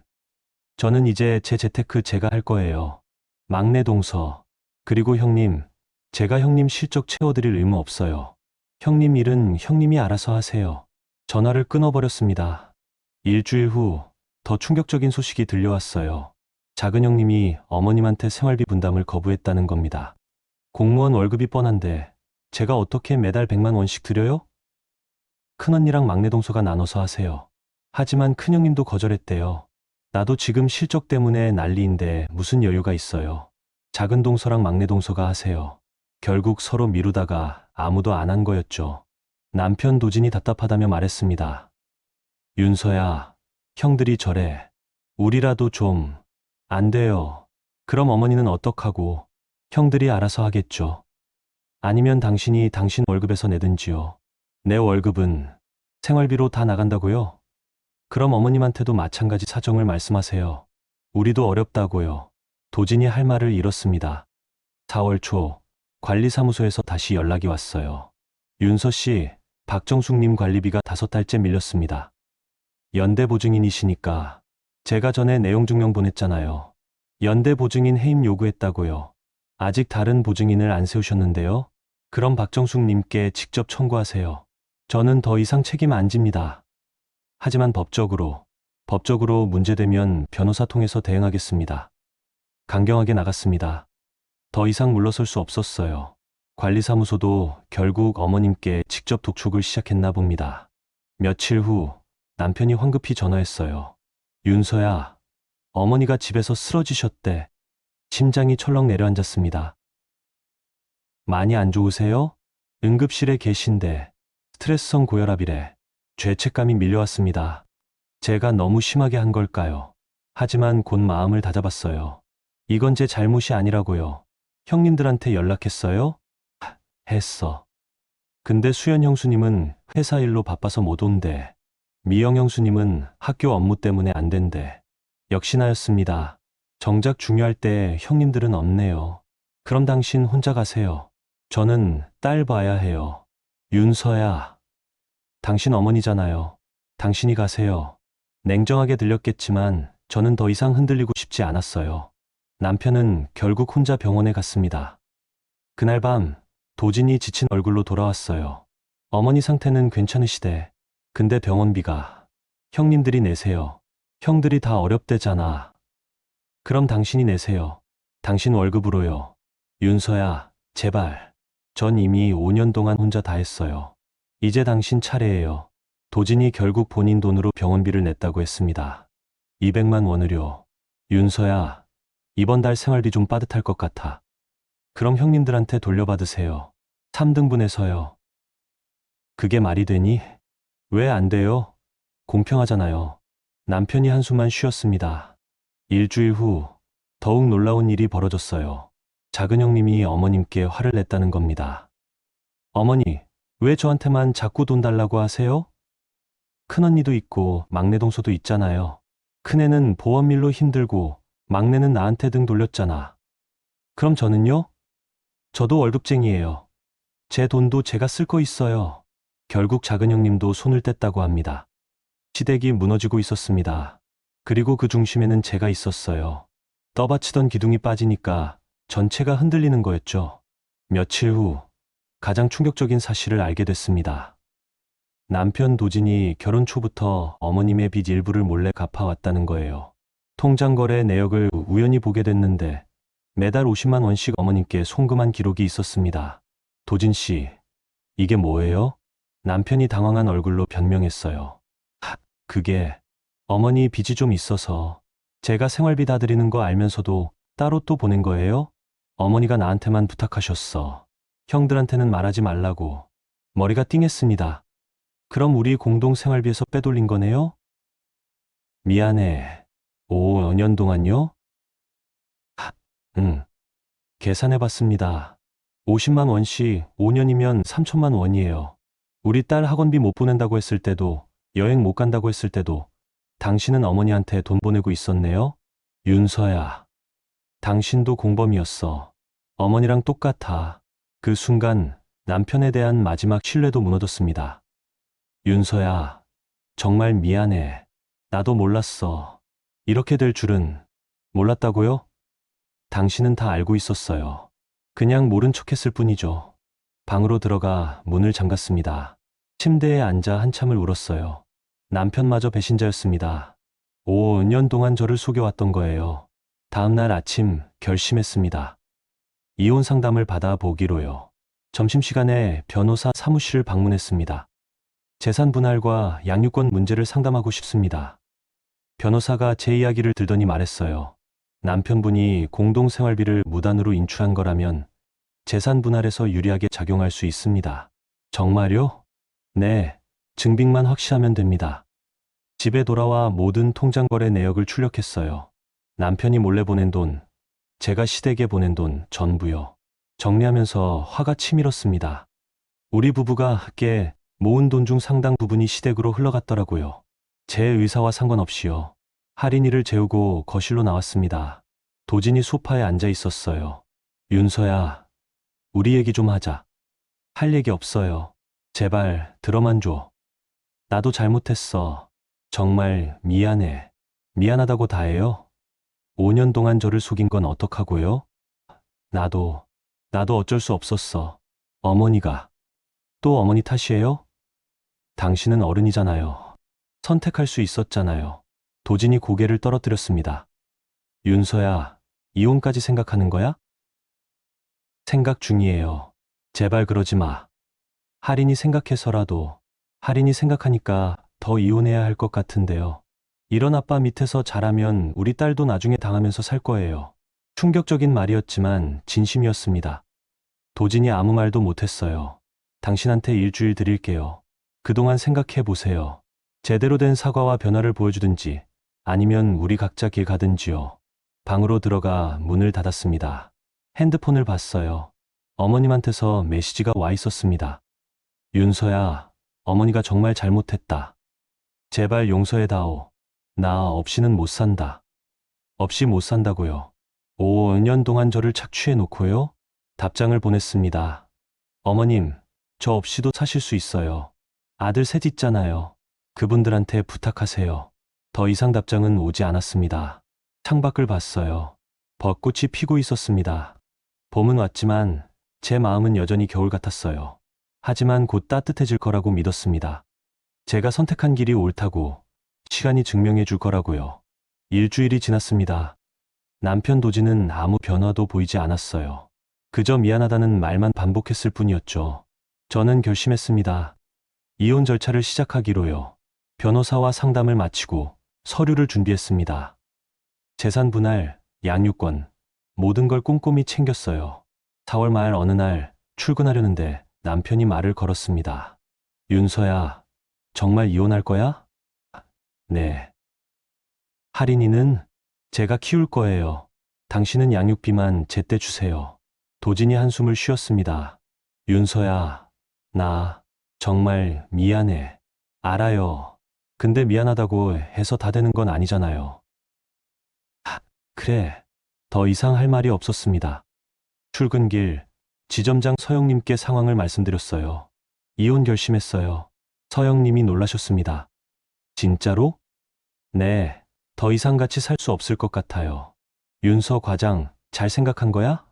저는 이제 제 재테크 제가 할 거예요. 막내 동서. 그리고 형님, 제가 형님 실적 채워드릴 의무 없어요. 형님 일은 형님이 알아서 하세요. 전화를 끊어버렸습니다. 일주일 후 더 충격적인 소식이 들려왔어요. 작은 형님이 어머님한테 생활비 분담을 거부했다는 겁니다. 공무원 월급이 뻔한데 제가 어떻게 매달 100만 원씩 드려요? 큰언니랑 막내 동서가 나눠서 하세요. 하지만 큰형님도 거절했대요. 나도 지금 실적 때문에 난리인데 무슨 여유가 있어요. 작은 동서랑 막내 동서가 하세요. 결국 서로 미루다가 아무도 안 한 거였죠. 남편 도진이 답답하다며 말했습니다. 윤서야, 형들이 저래. 우리라도 좀. 안 돼요. 그럼 어머니는 어떡하고. 형들이 알아서 하겠죠. 아니면 당신이 당신 월급에서 내든지요. 내 월급은 생활비로 다 나간다고요? 그럼 어머님한테도 마찬가지 사정을 말씀하세요. 우리도 어렵다고요. 도진이 할 말을 잃었습니다. 4월 초 관리사무소에서 다시 연락이 왔어요. 윤서 씨, 박정숙님 관리비가 5달째 밀렸습니다. 연대 보증인이시니까 제가 전에 내용 증명 보냈잖아요. 연대 보증인 해임 요구했다고요. 아직 다른 보증인을 안 세우셨는데요. 그럼 박정숙님께 직접 청구하세요. 저는 더 이상 책임 안 집니다. 하지만 법적으로 문제되면 변호사 통해서 대응하겠습니다. 강경하게 나갔습니다. 더 이상 물러설 수 없었어요. 관리사무소도 결국 어머님께 직접 독촉을 시작했나 봅니다. 며칠 후 남편이 황급히 전화했어요. 윤서야, 어머니가 집에서 쓰러지셨대. 심장이 철렁 내려앉았습니다. 많이 안 좋으세요? 응급실에 계신데 스트레스성 고혈압이래. 죄책감이 밀려왔습니다. 제가 너무 심하게 한 걸까요? 하지만 곧 마음을 다잡았어요. 이건 제 잘못이 아니라고요. 형님들한테 연락했어요? 했어. 근데 수연 형수님은 회사 일로 바빠서 못 온대. 미영 형수님은 학교 업무 때문에 안 된대. 역시나였습니다. 정작 중요할 때 형님들은 없네요. 그럼 당신 혼자 가세요. 저는 딸 봐야 해요. 윤서야. 당신 어머니잖아요. 당신이 가세요. 냉정하게 들렸겠지만 저는 더 이상 흔들리고 싶지 않았어요. 남편은 결국 혼자 병원에 갔습니다. 그날 밤 도진이 지친 얼굴로 돌아왔어요. 어머니 상태는 괜찮으시대. 근데 병원비가 형님들이 내세요. 형들이 다 어렵대잖아. 그럼 당신이 내세요. 당신 월급으로요. 윤서야, 제발. 전 이미 5년 동안 혼자 다 했어요. 이제 당신 차례예요. 도진이 결국 본인 돈으로 병원비를 냈다고 했습니다. 200만 원을요. 윤서야, 이번 달 생활비 좀 빠듯할 것 같아. 그럼 형님들한테 돌려받으세요. 3등분해서요. 그게 말이 되니? 왜 안 돼요? 공평하잖아요. 남편이 한숨만 쉬었습니다. 일주일 후 더욱 놀라운 일이 벌어졌어요. 작은 형님이 어머님께 화를 냈다는 겁니다. 어머니, 왜 저한테만 자꾸 돈 달라고 하세요? 큰언니도 있고 막내 동서도 있잖아요. 큰애는 보험일로 힘들고 막내는 나한테 등 돌렸잖아. 그럼 저는요? 저도 월급쟁이에요. 제 돈도 제가 쓸 거 있어요. 결국 작은 형님도 손을 뗐다고 합니다. 시댁이 무너지고 있었습니다. 그리고 그 중심에는 제가 있었어요. 떠받치던 기둥이 빠지니까 전체가 흔들리는 거였죠. 며칠 후 가장 충격적인 사실을 알게 됐습니다. 남편 도진이 결혼 초부터 어머님의 빚 일부를 몰래 갚아왔다는 거예요. 통장 거래 내역을 우연히 보게 됐는데 매달 50만 원씩 어머님께 송금한 기록이 있었습니다. 도진 씨, 이게 뭐예요? 남편이 당황한 얼굴로 변명했어요. 그게 어머니 빚이 좀 있어서 제가 생활비 다 드리는 거 알면서도 따로 또 보낸 거예요? 어머니가 나한테만 부탁하셨어. 형들한테는 말하지 말라고. 머리가 띵했습니다. 그럼 우리 공동 생활비에서 빼돌린 거네요? 미안해. 5년 동안요? 응. 계산해 봤습니다. 50만 원씩 5년이면 3천만 원이에요. 우리 딸 학원비 못 보낸다고 했을 때도, 여행 못 간다고 했을 때도 당신은 어머니한테 돈 보내고 있었네요? 윤서야, 당신도 공범이었어. 어머니랑 똑같아. 그 순간 남편에 대한 마지막 신뢰도 무너졌습니다. 윤서야, 정말 미안해. 나도 몰랐어. 이렇게 될 줄은 몰랐다고요? 당신은 다 알고 있었어요. 그냥 모른 척했을 뿐이죠. 방으로 들어가 문을 잠갔습니다. 침대에 앉아 한참을 울었어요. 남편마저 배신자였습니다. 5년 동안 저를 속여왔던 거예요. 다음 날 아침 결심했습니다. 이혼 상담을 받아보기로요. 점심시간에 변호사 사무실을 방문했습니다. 재산 분할과 양육권 문제를 상담하고 싶습니다. 변호사가 제 이야기를 들더니 말했어요. 남편분이 공동생활비를 무단으로 인출한 거라면 재산 분할에서 유리하게 작용할 수 있습니다. 정말요? 네, 증빙만 확실하면 됩니다. 집에 돌아와 모든 통장 거래 내역을 출력했어요. 남편이 몰래 보낸 돈, 제가 시댁에 보낸 돈 전부요. 정리하면서 화가 치밀었습니다. 우리 부부가 함께 모은 돈 중 상당 부분이 시댁으로 흘러갔더라고요. 제 의사와 상관없이요. 할인이를 재우고 거실로 나왔습니다. 도진이 소파에 앉아 있었어요. 윤서야, 우리 얘기 좀 하자. 할 얘기 없어요. 제발 들어만 줘. 나도 잘못했어. 정말 미안해. 미안하다고 다 해요? 5년 동안 저를 속인 건 어떡하고요? 나도 어쩔 수 없었어. 어머니가. 또 어머니 탓이에요? 당신은 어른이잖아요. 선택할 수 있었잖아요. 도진이 고개를 떨어뜨렸습니다. 윤서야, 이혼까지 생각하는 거야? 생각 중이에요. 제발 그러지 마. 할인이 생각해서라도, 할인이 생각하니까 더 이혼해야 할 것 같은데요. 이런 아빠 밑에서 자라면 우리 딸도 나중에 당하면서 살 거예요. 충격적인 말이었지만 진심이었습니다. 도진이 아무 말도 못했어요. 당신한테 일주일 드릴게요. 그동안 생각해 보세요. 제대로 된 사과와 변화를 보여주든지 아니면 우리 각자 길 가든지요. 방으로 들어가 문을 닫았습니다. 핸드폰을 봤어요. 어머님한테서 메시지가 와 있었습니다. 윤서야, 어머니가 정말 잘못했다. 제발 용서해다오. 나 없이는 못 산다. 없이 못 산다고요. 5년 동안 저를 착취해 놓고요. 답장을 보냈습니다. 어머님, 저 없이도 사실 수 있어요. 아들 셋 있잖아요. 그분들한테 부탁하세요. 더 이상 답장은 오지 않았습니다. 창밖을 봤어요. 벚꽃이 피고 있었습니다. 봄은 왔지만 제 마음은 여전히 겨울 같았어요. 하지만 곧 따뜻해질 거라고 믿었습니다. 제가 선택한 길이 옳다고, 시간이 증명해 줄 거라고요. 일주일이 지났습니다. 남편 도지는 아무 변화도 보이지 않았어요. 그저 미안하다는 말만 반복했을 뿐이었죠. 저는 결심했습니다. 이혼 절차를 시작하기로요. 변호사와 상담을 마치고 서류를 준비했습니다. 재산 분할, 양육권, 모든 걸 꼼꼼히 챙겼어요. 4월 말 어느 날 출근하려는데 남편이 말을 걸었습니다. 윤서야, 정말 이혼할 거야? 네. 할인이는 제가 키울 거예요. 당신은 양육비만 제때 주세요. 도진이 한숨을 쉬었습니다. 윤서야, 나 정말 미안해. 알아요. 근데 미안하다고 해서 다 되는 건 아니잖아요. 그래. 더 이상 할 말이 없었습니다. 출근길, 지점장 서영님께 상황을 말씀드렸어요. 이혼 결심했어요. 서영님이 놀라셨습니다. 진짜로? 네. 더 이상 같이 살 수 없을 것 같아요. 윤서 과장, 잘 생각한 거야?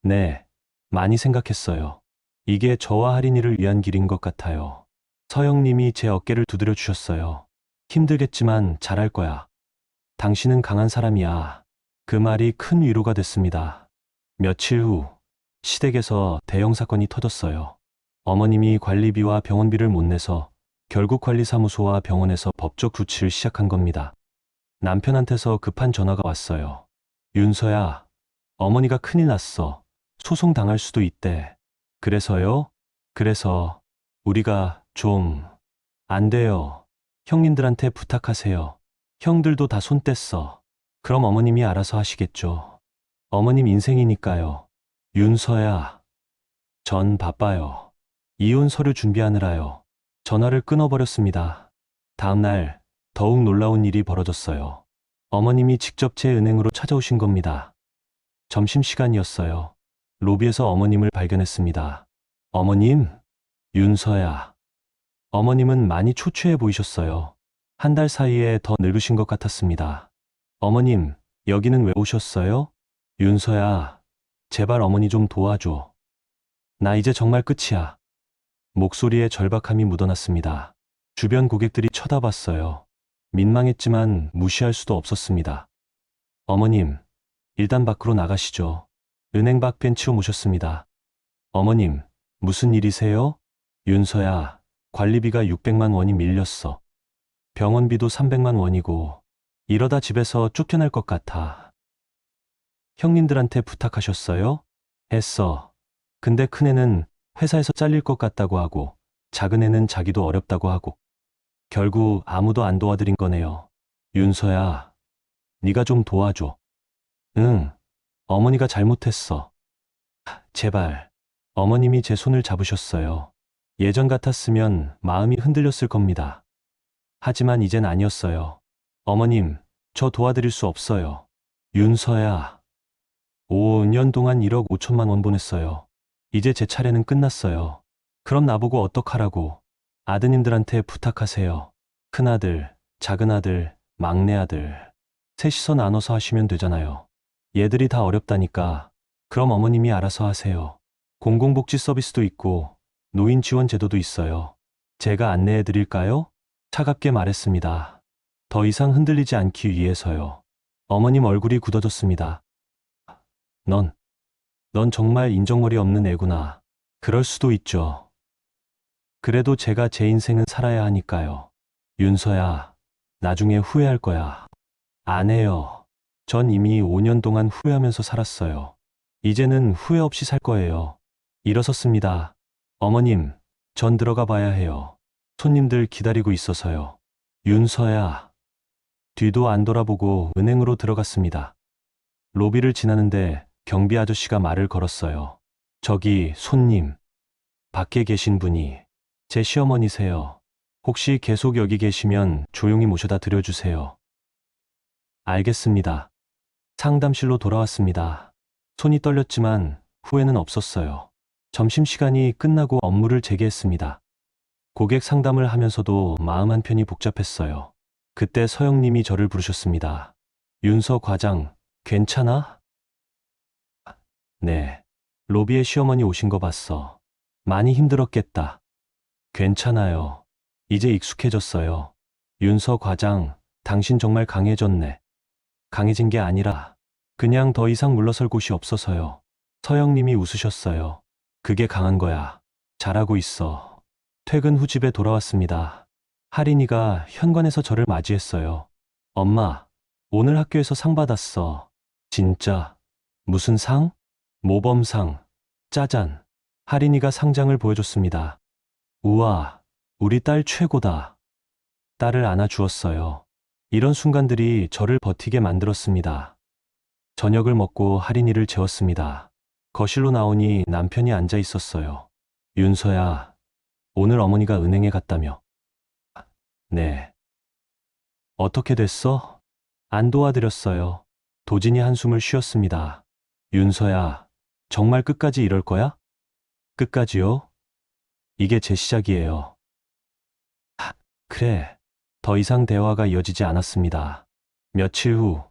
네. 많이 생각했어요. 이게 저와 할인이를 위한 길인 것 같아요. 서영님이 제 어깨를 두드려 주셨어요. 힘들겠지만 잘할 거야. 당신은 강한 사람이야. 그 말이 큰 위로가 됐습니다. 며칠 후, 시댁에서 대형 사건이 터졌어요. 어머님이 관리비와 병원비를 못 내서 결국 관리사무소와 병원에서 법적 조치를 시작한 겁니다. 남편한테서 급한 전화가 왔어요. 윤서야, 어머니가 큰일 났어. 소송 당할 수도 있대. 그래서요? 그래서 우리가 좀 안 돼요. 형님들한테 부탁하세요. 형들도 다 손 뗐어. 그럼 어머님이 알아서 하시겠죠. 어머님 인생이니까요. 윤서야, 전 바빠요. 이혼 서류 준비하느라요. 전화를 끊어버렸습니다. 다음 날 더욱 놀라운 일이 벌어졌어요. 어머님이 직접 제 은행으로 찾아오신 겁니다. 점심시간이었어요. 로비에서 어머님을 발견했습니다. 어머님, 윤서야. 어머님은 많이 초췌해 보이셨어요. 한 달 사이에 더 늙으신 것 같았습니다. 어머님, 여기는 왜 오셨어요? 윤서야, 제발 어머니 좀 도와줘. 나 이제 정말 끝이야. 목소리에 절박함이 묻어났습니다. 주변 고객들이 쳐다봤어요. 민망했지만 무시할 수도 없었습니다. 어머님, 일단 밖으로 나가시죠. 은행 밖 벤치로 모셨습니다. 어머님, 무슨 일이세요? 윤서야, 관리비가 600만 원이 밀렸어. 병원비도 300만 원이고, 이러다 집에서 쫓겨날 것 같아. 형님들한테 부탁하셨어요? 했어. 근데 큰애는 회사에서 잘릴 것 같다고 하고, 작은 애는 자기도 어렵다고 하고, 결국 아무도 안 도와드린 거네요. 윤서야, 네가 좀 도와줘. 응, 어머니가 잘못했어. 제발. 어머님이 제 손을 잡으셨어요. 예전 같았으면 마음이 흔들렸을 겁니다. 하지만 이젠 아니었어요. 어머님, 저 도와드릴 수 없어요. 윤서야. 5년 동안 1억 5천만 원 보냈어요. 이제 제 차례는 끝났어요. 그럼 나보고 어떡하라고. 아드님들한테 부탁하세요. 큰아들, 작은아들, 막내아들. 셋이서 나눠서 하시면 되잖아요. 얘들이 다 어렵다니까. 그럼 어머님이 알아서 하세요. 공공복지 서비스도 있고 노인 지원 제도도 있어요. 제가 안내해 드릴까요? 차갑게 말했습니다. 더 이상 흔들리지 않기 위해서요. 어머님 얼굴이 굳어졌습니다. 넌 정말 인정머리 없는 애구나. 그럴 수도 있죠. 그래도 제가 제 인생은 살아야 하니까요. 윤서야, 나중에 후회할 거야. 안 해요. 전 이미 5년 동안 후회하면서 살았어요. 이제는 후회 없이 살 거예요. 일어섰습니다. 어머님, 전 들어가 봐야 해요. 손님들 기다리고 있어서요. 윤서야. 뒤도 안 돌아보고 은행으로 들어갔습니다. 로비를 지나는데 경비 아저씨가 말을 걸었어요. 저기 손님. 밖에 계신 분이 제 시어머니세요. 혹시 계속 여기 계시면 조용히 모셔다 드려주세요. 알겠습니다. 상담실로 돌아왔습니다. 손이 떨렸지만 후회는 없었어요. 점심시간이 끝나고 업무를 재개했습니다. 고객 상담을 하면서도 마음 한편이 복잡했어요. 그때 서영님이 저를 부르셨습니다. 윤서 과장, 괜찮아? 네. 로비에 시어머니 오신 거 봤어. 많이 힘들었겠다. 괜찮아요. 이제 익숙해졌어요. 윤서 과장, 당신 정말 강해졌네. 강해진 게 아니라 그냥 더 이상 물러설 곳이 없어서요. 서영님이 웃으셨어요. 그게 강한 거야. 잘하고 있어. 퇴근 후 집에 돌아왔습니다. 하린이가 현관에서 저를 맞이했어요. 엄마, 오늘 학교에서 상 받았어. 진짜? 무슨 상? 모범상. 짜잔. 하린이가 상장을 보여줬습니다. 우와, 우리 딸 최고다. 딸을 안아주었어요. 이런 순간들이 저를 버티게 만들었습니다. 저녁을 먹고 하린이를 재웠습니다. 거실로 나오니 남편이 앉아 있었어요. 윤서야, 오늘 어머니가 은행에 갔다며. 네. 어떻게 됐어? 안 도와드렸어요. 도진이 한숨을 쉬었습니다. 윤서야, 정말 끝까지 이럴 거야? 끝까지요? 이게 제 시작이에요. 그래. 더 이상 대화가 이어지지 않았습니다. 며칠 후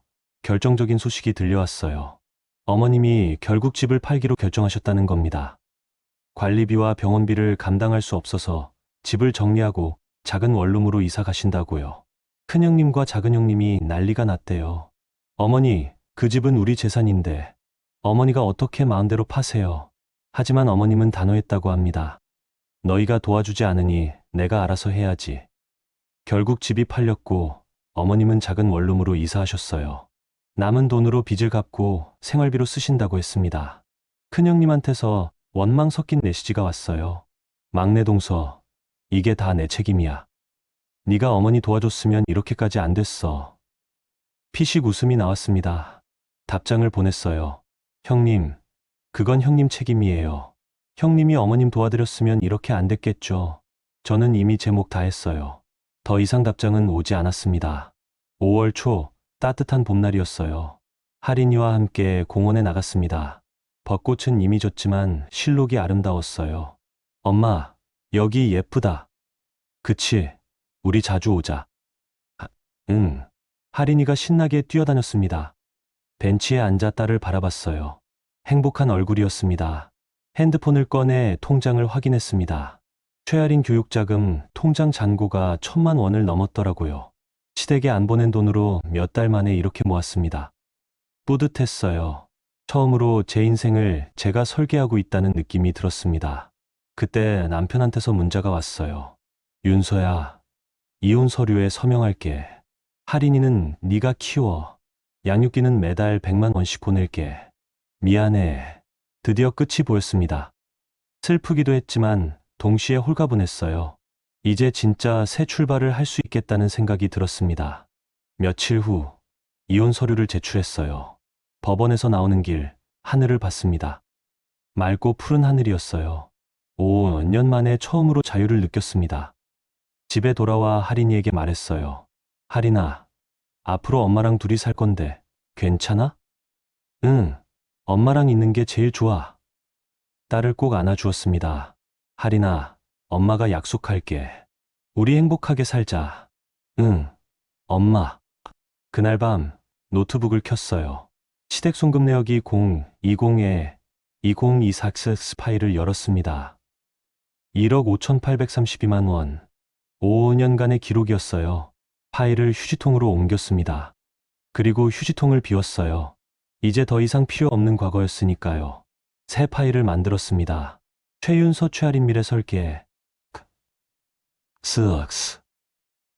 결정적인 소식이 들려왔어요. 어머님이 결국 집을 팔기로 결정하셨다는 겁니다. 관리비와 병원비를 감당할 수 없어서 집을 정리하고 작은 원룸으로 이사 가신다고요. 큰형님과 작은형님이 난리가 났대요. 어머니, 그 집은 우리 재산인데 어머니가 어떻게 마음대로 파세요. 하지만 어머님은 단호했다고 합니다. 너희가 도와주지 않으니 내가 알아서 해야지. 결국 집이 팔렸고 어머님은 작은 원룸으로 이사하셨어요. 남은 돈으로 빚을 갚고 생활비로 쓰신다고 했습니다. 큰형님한테서 원망 섞인 메시지가 왔어요. 막내 동서, 이게 다 내 책임이야. 네가 어머니 도와줬으면 이렇게까지 안 됐어. 피식 웃음이 나왔습니다. 답장을 보냈어요. 형님, 그건 형님 책임이에요. 형님이 어머님 도와드렸으면 이렇게 안 됐겠죠. 저는 이미 제 몫 다 했어요. 더 이상 답장은 오지 않았습니다. 5월 초 따뜻한 봄날이었어요. 하린이와 함께 공원에 나갔습니다. 벚꽃은 이미 졌지만 실록이 아름다웠어요. 엄마, 여기 예쁘다. 그치? 우리 자주 오자. 응. 하린이가 신나게 뛰어다녔습니다. 벤치에 앉아 딸을 바라봤어요. 행복한 얼굴이었습니다. 핸드폰을 꺼내 통장을 확인했습니다. 최아린 교육자금 통장 잔고가 1,000만 원을 넘었더라고요. 시댁에 안 보낸 돈으로 몇 달 만에 이렇게 모았습니다. 뿌듯했어요. 처음으로 제 인생을 제가 설계하고 있다는 느낌이 들었습니다. 그때 남편한테서 문자가 왔어요. 윤서야, 이혼 서류에 서명할게. 하린이는 네가 키워. 양육비는 매달 100만 원씩 보낼게. 미안해. 드디어 끝이 보였습니다. 슬프기도 했지만 동시에 홀가분했어요. 이제 진짜 새 출발을 할 수 있겠다는 생각이 들었습니다. 며칠 후 이혼 서류를 제출했어요. 법원에서 나오는 길 하늘을 봤습니다. 맑고 푸른 하늘이었어요. 5년 만에 처음으로 자유를 느꼈습니다. 집에 돌아와 하린이에게 말했어요. 하린아, 앞으로 엄마랑 둘이 살 건데 괜찮아? 응, 엄마랑 있는 게 제일 좋아. 딸을 꼭 안아주었습니다. 하린아, 엄마가 약속할게. 우리 행복하게 살자. 응, 엄마. 그날 밤 노트북을 켰어요. 시댁 송금 내역이 020에 2024X 파일을 열었습니다. 1억 5,832만 원. 5년간의 기록이었어요. 파일을 휴지통으로 옮겼습니다. 그리고 휴지통을 비웠어요. 이제 더 이상 필요 없는 과거였으니까요. 새 파일을 만들었습니다. 최윤서 최아린 미래 설계. 스엑스.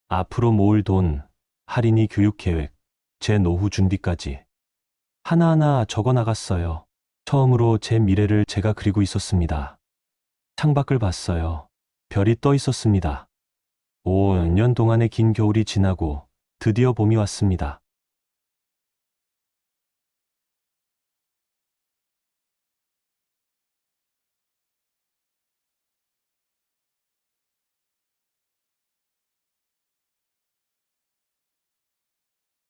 앞으로 모을 돈, 할인이 교육 계획, 제 노후 준비까지. 하나하나 적어 나갔어요. 처음으로 제 미래를 제가 그리고 있었습니다. 창밖을 봤어요. 별이 떠 있었습니다. 5년 동안의 긴 겨울이 지나고 드디어 봄이 왔습니다.